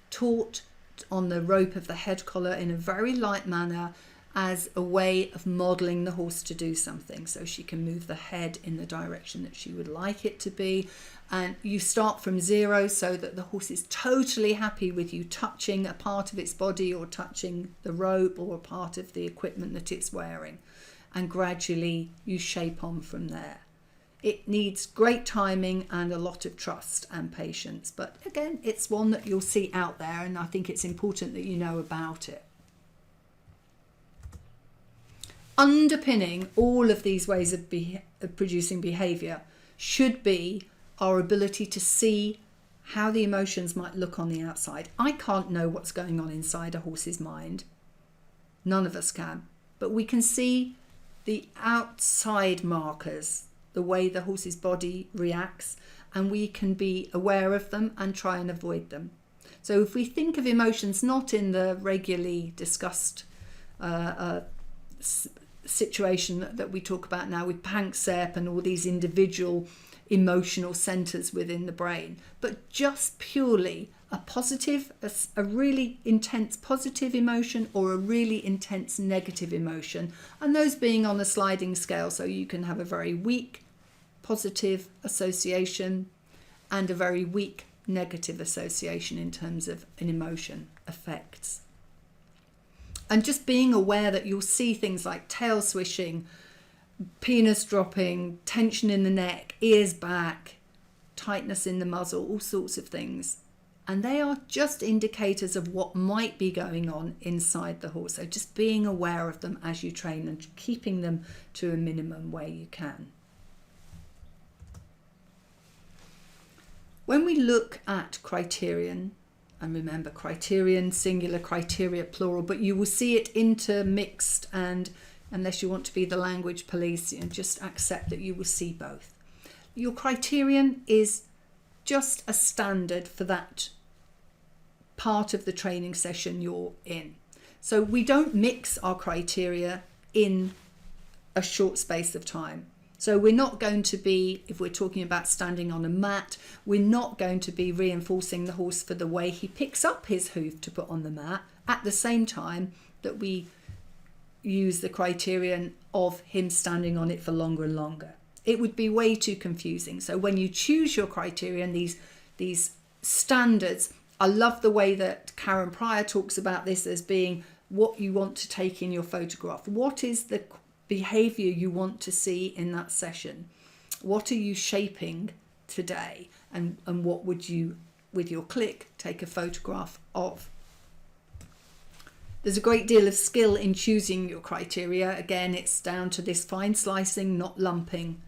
taught on the rope of the head collar in a very light manner as a way of modelling the horse to do something, so she can move the head in the direction that she would like it to be. And you start from zero so that the horse is totally happy with you touching a part of its body or touching the rope or a part of the equipment that it's wearing, and gradually you shape on from there. It needs great timing and a lot of trust and patience. But again, it's one that you'll see out there, and I think it's important that you know about it. underpinning all of these ways of producing behaviour should be our ability to see how the emotions might look on the outside. I can't know what's going on inside a horse's mind. None of us can. But we can see the outside markers, the way the horse's body reacts, and we can be aware of them and try and avoid them. So if we think of emotions not in the regularly discussed situation that we talk about now with Panksepp and all these individual emotional centres within the brain, but just purely a positive, a really intense positive emotion or a really intense negative emotion, and those being on a sliding scale, so you can have a very weak positive association and a very weak negative association in terms of an emotion effects. And just being aware that you'll see things like tail swishing, penis dropping, tension in the neck, ears back, tightness in the muzzle, all sorts of things. And they are just indicators of what might be going on inside the horse. So just being aware of them as you train and keeping them to a minimum where you can. When we look at criterion, and remember criterion, singular, criteria, plural, but you will see it intermixed, and unless you want to be the language police, just accept that you will see both. Your criterion is just a standard for that part of the training session you're in. So we don't mix our criteria in a short space of time. So we're not going to be, if we're talking about standing on a mat, we're not going to be reinforcing the horse for the way he picks up his hoof to put on the mat at the same time that we use the criterion of him standing on it for longer and longer. It would be way too confusing. So when you choose your criterion, these standards, I love the way that Karen Pryor talks about this as being what you want to take in your photograph. What is the behavior you want to see in that session? What are you shaping today? And what would you, with your click, take a photograph of? There's a great deal of skill in choosing your criteria. Again, it's down to this fine slicing, not lumping.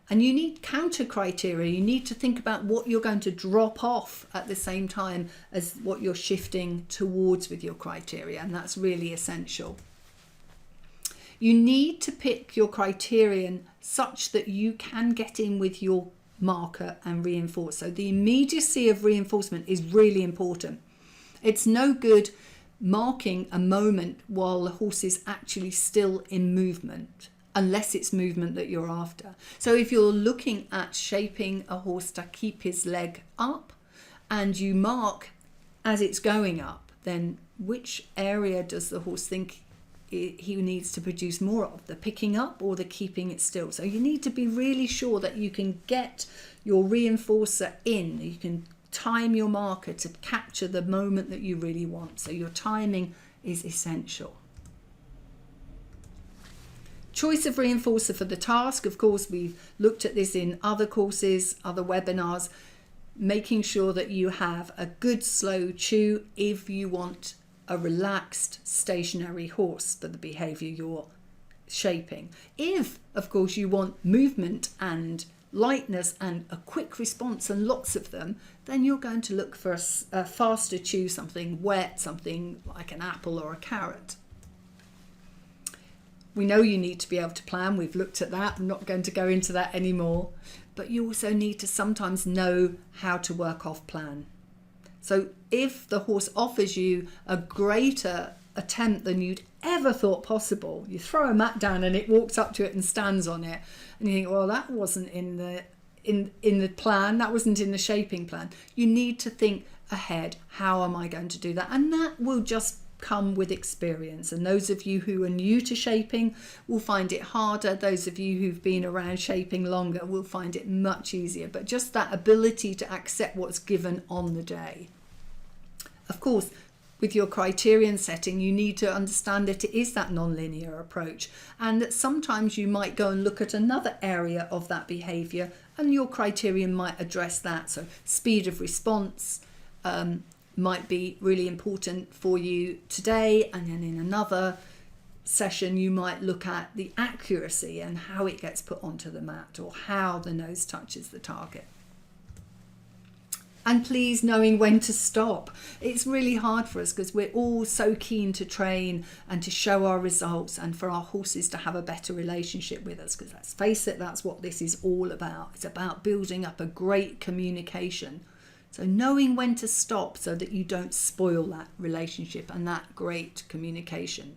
And you need counter criteria. You need to think about what you're going to drop off at the same time as what you're shifting towards with your criteria. And that's really essential. You need to pick your criterion such that you can get in with your marker and reinforce. So the immediacy of reinforcement is really important. It's no good marking a moment while the horse is actually still in movement, unless it's movement that you're after. So if you're looking at shaping a horse to keep his leg up and you mark as it's going up, then which area does the horse think he needs to produce more of, the picking up or the keeping it still? So you need to be really sure that you can get your reinforcer in, you can time your marker to capture the moment that you really want. So your timing is essential. Choice of reinforcer for the task. Of course, we've looked at this in other courses, other webinars, making sure that you have a good slow chew if you want a relaxed stationary horse for the behavior you're shaping. If, of course, you want movement and lightness and a quick response and lots of them, then you're going to look for a faster chew, something wet, something like an apple or a carrot. We know you need to be able to plan. We've looked at that. I'm not going to go into that anymore. But you also need to sometimes know how to work off plan. So if the horse offers you a greater attempt than you'd ever thought possible, you throw a mat down and it walks up to it and stands on it, and you think, well, that wasn't in the plan, that wasn't in the shaping plan. You need to think ahead, how am I going to do that? And that will just come with experience. And those of you who are new to shaping will find it harder. Those of you who've been around shaping longer will find it much easier. But just that ability to accept what's given on the day. Of course, with your criterion setting, you need to understand that it is that non-linear approach, and that sometimes you might go and look at another area of that behavior and your criterion might address that. So speed of response might be really important for you today, and then in another session you might look at the accuracy and how it gets put onto the mat, or how the nose touches the target. And please, knowing when to stop. It's really hard for us because we're all so keen to train and to show our results and for our horses to have a better relationship with us, because let's face it, that's what this is all about. It's about building up a great communication. So knowing when to stop so that you don't spoil that relationship and that great communication.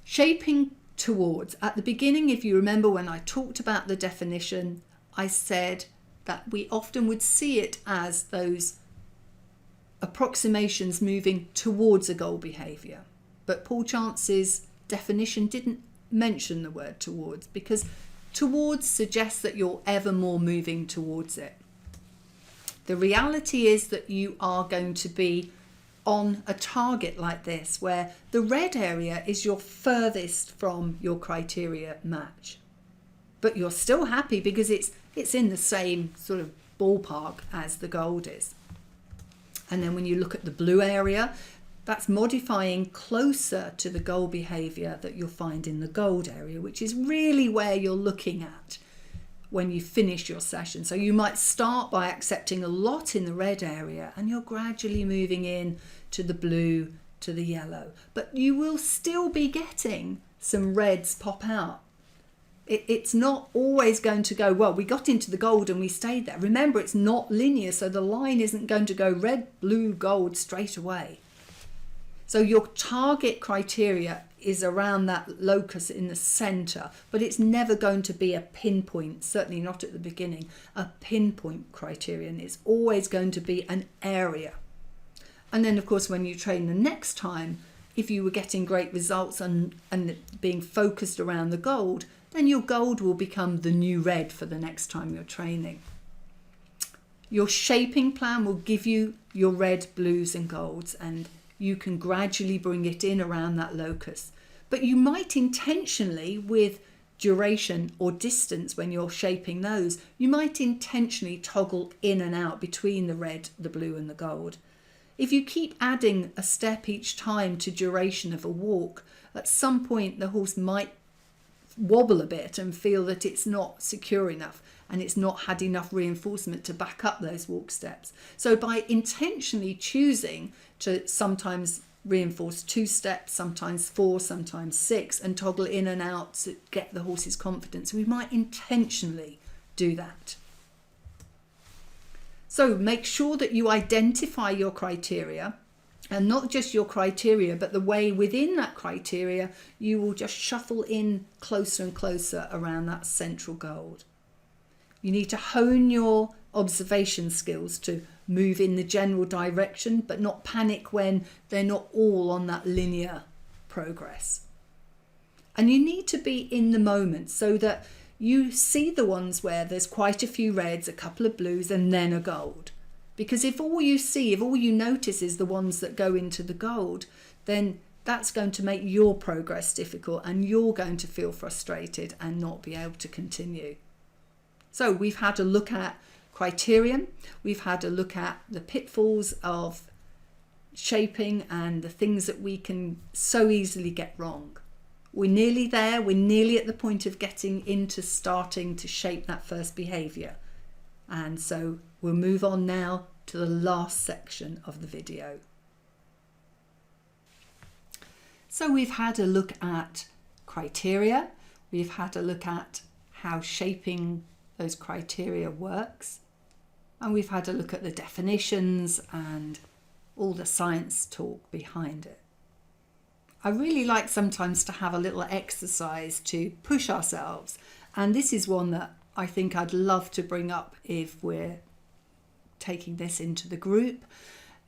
Shaping towards. At the beginning, if you remember when I talked about the definition, I said that we often would see it as those approximations moving towards a goal behaviour. But Paul Chance's definition didn't mention the word towards, because towards suggests that you're ever more moving towards it. The reality is that you are going to be on a target like this, where the red area is your furthest from your criteria match. But you're still happy because it's in the same sort of ballpark as the gold is. And then when you look at the blue area, that's modifying closer to the goal behaviour that you'll find in the gold area, which is really where you're looking at when you finish your session. So you might start by accepting a lot in the red area, and you're gradually moving in to the blue, to the yellow. But you will still be getting some reds pop out. It's not always going to go, well, we got into the gold and we stayed there. Remember, it's not linear, so the line isn't going to go red, blue, gold straight away. So your target criteria is around that locus in the centre, but it's never going to be a pinpoint, certainly not at the beginning, a pinpoint criterion. It's always going to be an area. And then, of course, when you train the next time, if you were getting great results and being focused around the gold, then your gold will become the new red for the next time you're training. Your shaping plan will give you your red, blues and golds, and you can gradually bring it in around that locus. But you might intentionally, with duration or distance when you're shaping those, you might intentionally toggle in and out between the red, the blue and the gold. If you keep adding a step each time to duration of a walk, at some point the horse might wobble a bit and feel that it's not secure enough and it's not had enough reinforcement to back up those walk steps. So by intentionally choosing to sometimes reinforce 2 steps, sometimes 4, sometimes 6, and toggle in and out to get the horse's confidence, we might intentionally do that. So make sure that you identify your criteria, and not just your criteria, but the way within that criteria you will just shuffle in closer and closer around that central gold. You need to hone your observation skills to move in the general direction, but not panic when they're not all on that linear progress. And you need to be in the moment so that you see the ones where there's quite a few reds, a couple of blues, and then a gold. Because if all you notice is the ones that go into the gold, then that's going to make your progress difficult and you're going to feel frustrated and not be able to continue. So we've had a look at criterion, we've had a look at the pitfalls of shaping and the things that we can so easily get wrong. We're nearly there, we're nearly at the point of getting into starting to shape that first behaviour. And so we'll move on now to the last section of the video. So we've had a look at criteria, we've had a look at how shaping those criteria works, and we've had a look at the definitions and all the science talk behind it. I really like sometimes to have a little exercise to push ourselves, and this is one that I think I'd love to bring up if we're taking this into the group.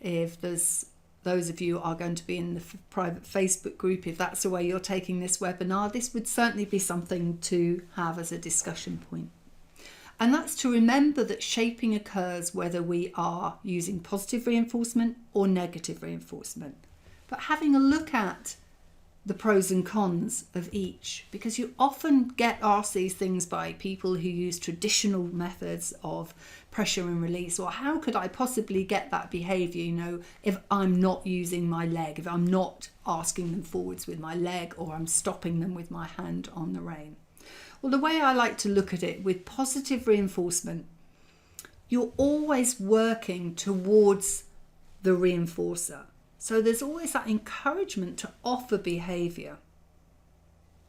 If there's those of you are going to be in the private Facebook group, if that's the way you're taking this webinar, this would certainly be something to have as a discussion point. And that's to remember that shaping occurs whether we are using positive reinforcement or negative reinforcement. But having a look at the pros and cons of each, because you often get asked these things by people who use traditional methods of pressure and release, or how could I possibly get that behaviour, if I'm not using my leg, if I'm not asking them forwards with my leg, or I'm stopping them with my hand on the rein. Well, the way I like to look at it, with positive reinforcement, you're always working towards the reinforcer. So there's always that encouragement to offer behaviour.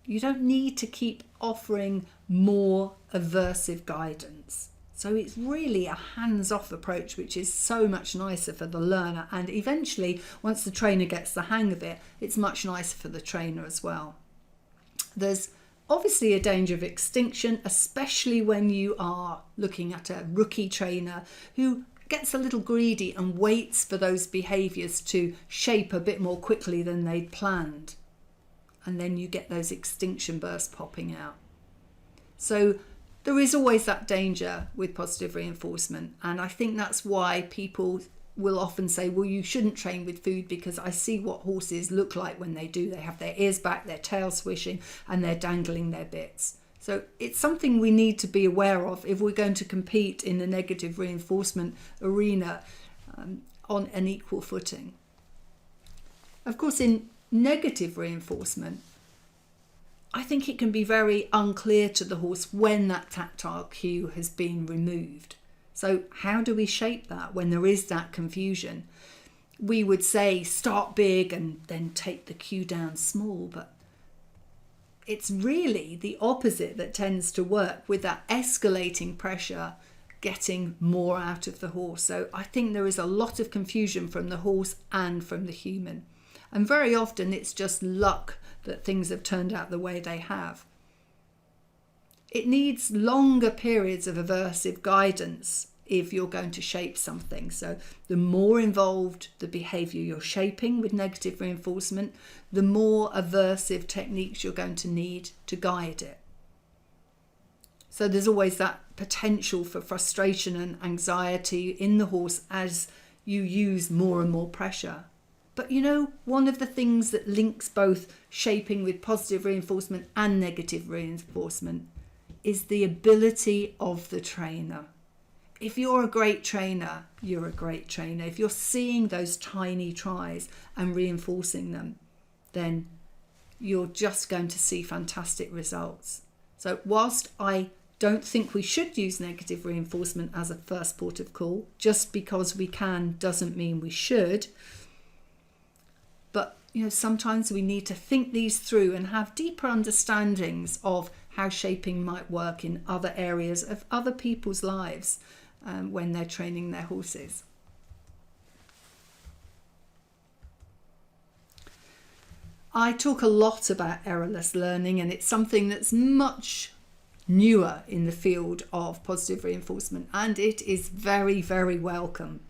You don't need to keep offering more aversive guidance. So it's really a hands-off approach, which is so much nicer for the learner. And eventually, once the trainer gets the hang of it, it's much nicer for the trainer as well. There's obviously a danger of extinction, especially when you are looking at a rookie trainer who gets a little greedy and waits for those behaviours to shape a bit more quickly than they'd planned. And then you get those extinction bursts popping out. So there is always that danger with positive reinforcement. And I think that's why people will often say, well, you shouldn't train with food, because I see what horses look like when they do. They have their ears back, their tail swishing, and they're dangling their bits. So it's something we need to be aware of if we're going to compete in the negative reinforcement arena on an equal footing. Of course, in negative reinforcement, I think it can be very unclear to the horse when that tactile cue has been removed. So how do we shape that when there is that confusion? We would say start big and then take the cue down small, but it's really the opposite that tends to work, with that escalating pressure getting more out of the horse. So I think there is a lot of confusion from the horse and from the human. And very often it's just luck that things have turned out the way they have. It needs longer periods of aversive guidance if you're going to shape something. So the more involved the behaviour you're shaping with negative reinforcement, the more aversive techniques you're going to need to guide it. So there's always that potential for frustration and anxiety in the horse as you use more and more pressure. But one of the things that links both shaping with positive reinforcement and negative reinforcement is the ability of the trainer. If you're a great trainer, you're a great trainer. If you're seeing those tiny tries and reinforcing them, then you're just going to see fantastic results. So whilst I don't think we should use negative reinforcement as a first port of call, just because we can doesn't mean we should. But sometimes we need to think these through and have deeper understandings of how shaping might work in other areas of other people's lives when they're training their horses. I talk a lot about errorless learning, and it's something that's much newer in the field of positive reinforcement, and it is very, very welcome.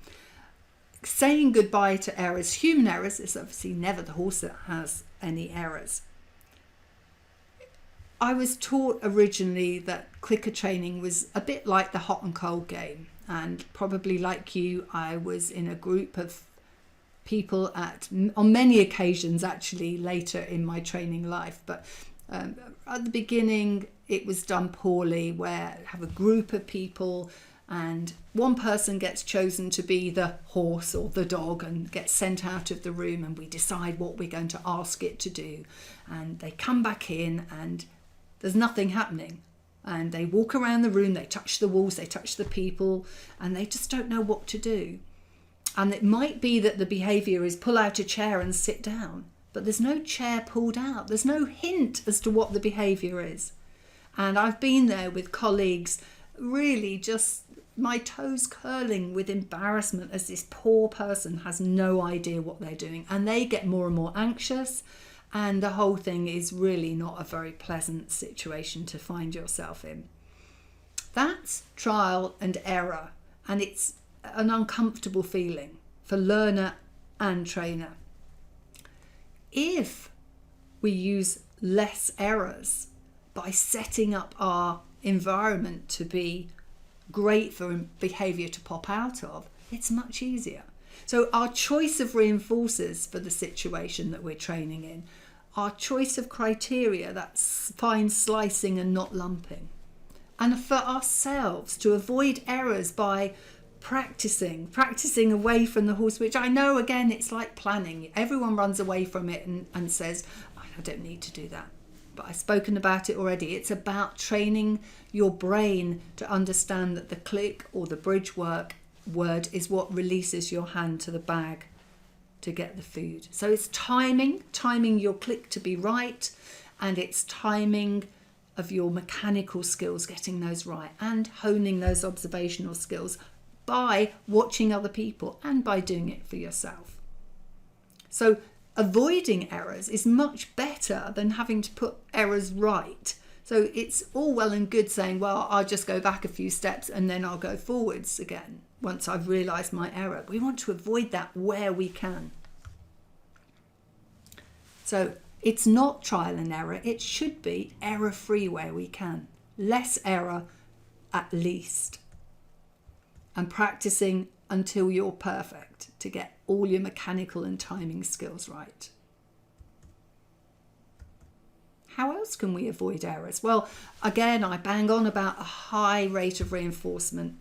Saying goodbye to errors, human errors, is obviously never the horse that has any errors. I was taught originally that clicker training was a bit like the hot and cold game, and probably like you, I was in a group of people on many occasions actually later in my training life, but at the beginning it was done poorly, where you have a group of people and one person gets chosen to be the horse or the dog and gets sent out of the room, and we decide what we're going to ask it to do, and they come back in and there's nothing happening, and they walk around the room, they touch the walls, they touch the people, and they just don't know what to do. And it might be that the behaviour is pull out a chair and sit down, but there's no chair pulled out, there's no hint as to what the behaviour is. And I've been there with colleagues, really just my toes curling with embarrassment as this poor person has no idea what they're doing, and they get more and more anxious, and the whole thing is really not a very pleasant situation to find yourself in. That's trial and error, and it's an uncomfortable feeling for learner and trainer. If we use less errors by setting up our environment to be great for behaviour to pop out of, it's much easier. So our choice of reinforcers for the situation that we're training in our choice of criteria, that's fine slicing and not lumping. And for ourselves to avoid errors by practicing away from the horse, which I know, again, it's like planning. Everyone runs away from it and says, I don't need to do that. But I've spoken about it already. It's about training your brain to understand that the click or the bridge word is what releases your hand to the bag to get the food. So it's timing your click to be right, and it's timing of your mechanical skills, getting those right, and honing those observational skills by watching other people and by doing it for yourself. So avoiding errors is much better than having to put errors right. So it's all well and good saying, well, I'll just go back a few steps and then I'll go forwards again once I've realised my error. We want to avoid that where we can. So it's not trial and error. It should be error-free where we can. Less error at least. And practicing until you're perfect to get all your mechanical and timing skills right. How else can we avoid errors? Well, again, I bang on about a high rate of reinforcement.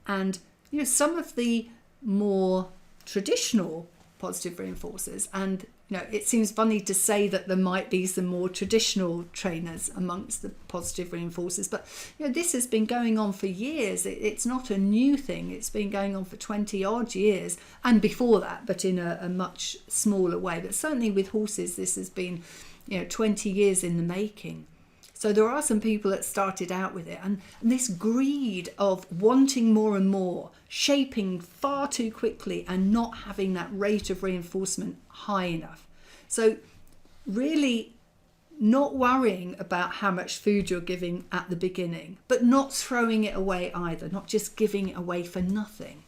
And, some of the more traditional positive reinforcers, and it seems funny to say that there might be some more traditional trainers amongst the positive reinforcers, but this has been going on for years. It's not a new thing. It's been going on for 20 odd years, and before that, but in a much smaller way. But certainly with horses, this has been 20 years in the making. So there are some people that started out with it, and this greed of wanting more and more, shaping far too quickly and not having that rate of reinforcement high enough. So really not worrying about how much food you're giving at the beginning, but not throwing it away either, not just giving it away for nothing.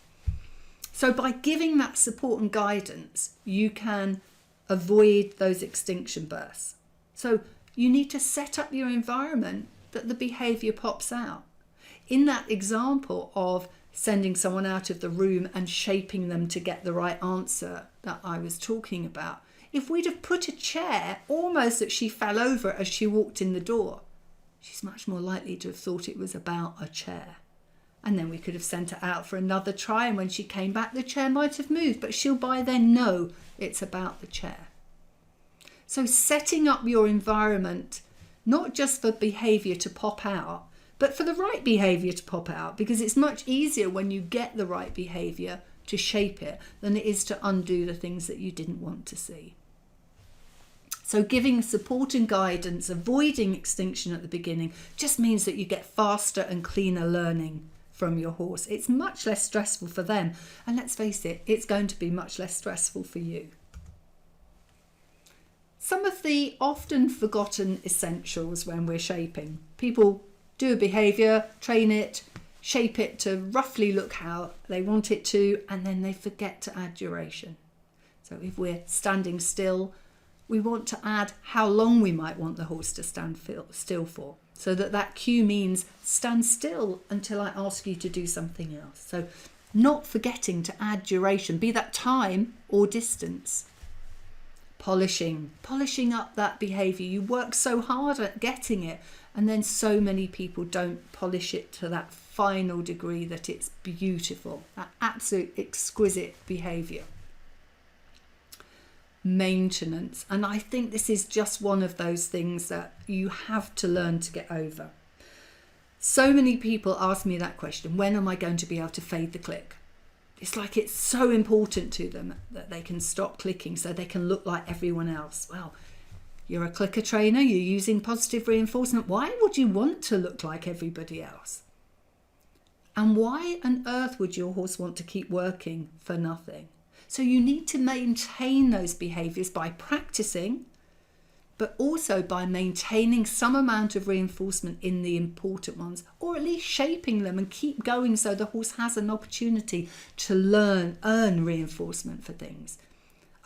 So by giving that support and guidance, you can avoid those extinction bursts. So you need to set up your environment that the behaviour pops out. In that example of sending someone out of the room and shaping them to get the right answer that I was talking about, if we'd have put a chair almost that she fell over as she walked in the door, she's much more likely to have thought it was about a chair. And then we could have sent her out for another try, and when she came back, the chair might have moved, but she'll by then know it's about the chair. So setting up your environment, not just for behaviour to pop out, but for the right behaviour to pop out, because it's much easier when you get the right behaviour to shape it than it is to undo the things that you didn't want to see. So giving support and guidance, avoiding extinction at the beginning, just means that you get faster and cleaner learning from your horse. It's much less stressful for them. And let's face it, it's going to be much less stressful for you. Some of the often forgotten essentials when we're shaping. People do a behaviour, train it, shape it to roughly look how they want it to, and then they forget to add duration. So if we're standing still, we want to add how long we might want the horse to stand still for, so that cue means stand still until I ask you to do something else. So not forgetting to add duration, be that time or distance. Polishing up that behaviour. You work so hard at getting it, and then so many people don't polish it to that final degree that it's beautiful, that absolute exquisite behaviour. Maintenance, and I think this is just one of those things that you have to learn to get over. So many people ask me that question, when am I going to be able to fade the click? It's like it's so important to them that they can stop clicking so they can look like everyone else. Well, you're a clicker trainer, you're using positive reinforcement. Why would you want to look like everybody else? And why on earth would your horse want to keep working for nothing? So you need to maintain those behaviours by practicing, but also by maintaining some amount of reinforcement in the important ones, or at least shaping them and keep going so the horse has an opportunity to earn reinforcement for things.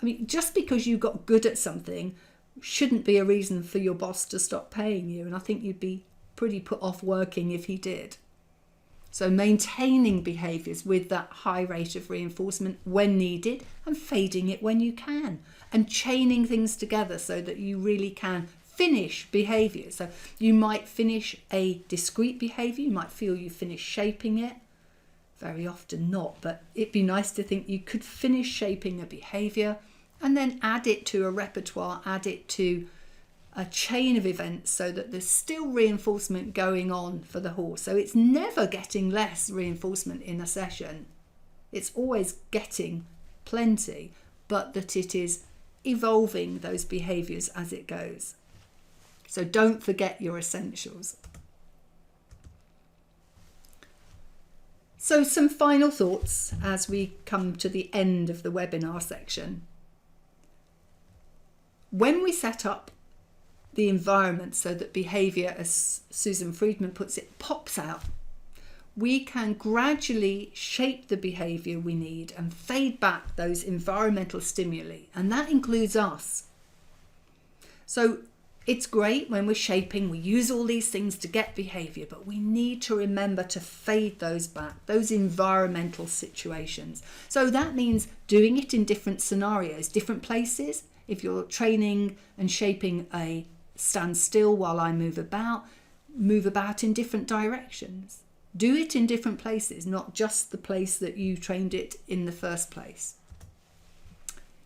I mean, just because you got good at something shouldn't be a reason for your boss to stop paying you, and I think you'd be pretty put off working if he did. So maintaining behaviours with that high rate of reinforcement when needed and fading it when you can, and chaining things together so that you really can finish behaviour. So you might finish a discrete behaviour, you might feel you finish shaping it, very often not, but it'd be nice to think you could finish shaping a behaviour and then add it to a repertoire, add it to a chain of events so that there's still reinforcement going on for the horse. So it's never getting less reinforcement in a session. It's always getting plenty, but that it is evolving those behaviours as it goes. So don't forget your essentials. So some final thoughts as we come to the end of the webinar section. When we set up the environment so that behaviour, as Susan Friedman puts it, pops out, we can gradually shape the behaviour we need and fade back those environmental stimuli, and that includes us. So it's great when we're shaping, we use all these things to get behaviour, but we need to remember to fade those back, those environmental situations. So that means doing it in different scenarios, different places. If you're training and shaping a stand still while I move about in different directions. Do it in different places, not just the place that you trained it in the first place.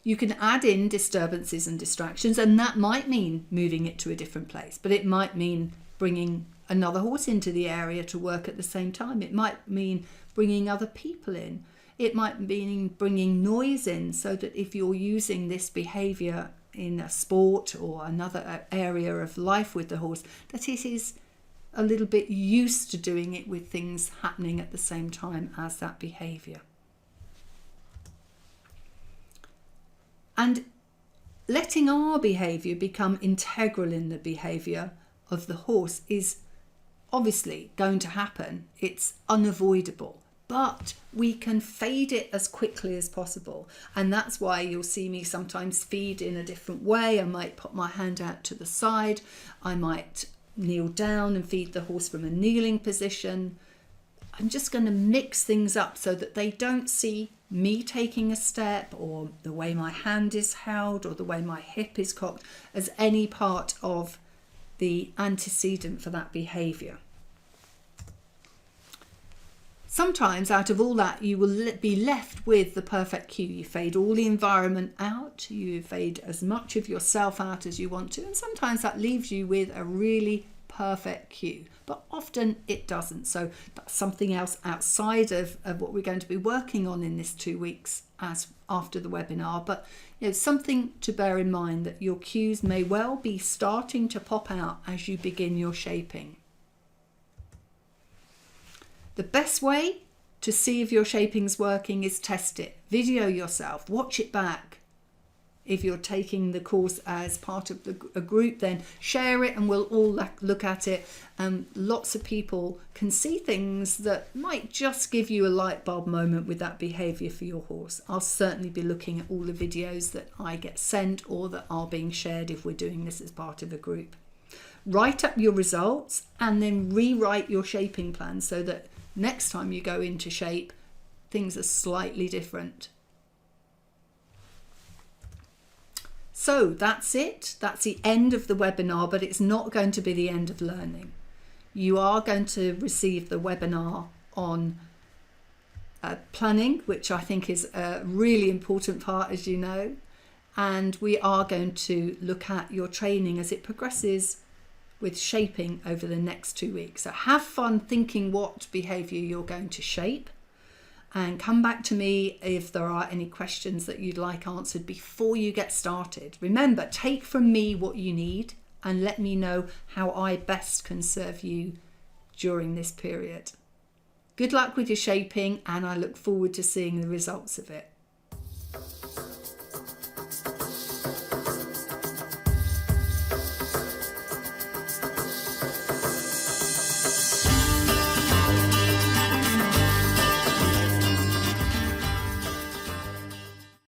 You can add in disturbances and distractions, and that might mean moving it to a different place, but it might mean bringing another horse into the area to work at the same time. It might mean bringing other people in. It might mean bringing noise in, so that if you're using this behaviour in a sport or another area of life with the horse, that it is a little bit used to doing it with things happening at the same time as that behaviour. And letting our behaviour become integral in the behaviour of the horse is obviously going to happen. It's unavoidable. But we can fade it as quickly as possible. And that's why you'll see me sometimes feed in a different way. I might put my hand out to the side. I might kneel down and feed the horse from a kneeling position. I'm just going to mix things up so that they don't see me taking a step or the way my hand is held or the way my hip is cocked as any part of the antecedent for that behaviour. Sometimes out of all that, you will be left with the perfect cue. You fade all the environment out, you fade as much of yourself out as you want to, and sometimes that leaves you with a really perfect cue, but often it doesn't. So that's something else outside of what we're going to be working on in this 2 weeks as after the webinar, but something to bear in mind, that your cues may well be starting to pop out as you begin your shaping. The best way to see if your shaping's working is test it. Video yourself, watch it back. If you're taking the course as part of a group, then share it and we'll all look at it. Lots of people can see things that might just give you a light bulb moment with that behaviour for your horse. I'll certainly be looking at all the videos that I get sent or that are being shared if we're doing this as part of a group. Write up your results and then rewrite your shaping plan so that next time you go into shape, things are slightly different. So that's it. That's the end of the webinar, but it's not going to be the end of learning. You are going to receive the webinar on planning, which I think is a really important part, as you know. And we are going to look at your training as it progresses with shaping over the next 2 weeks. So have fun thinking what behaviour you're going to shape, and come back to me if there are any questions that you'd like answered before you get started. Remember, take from me what you need and let me know how I best can serve you during this period. Good luck with your shaping, and I look forward to seeing the results of it.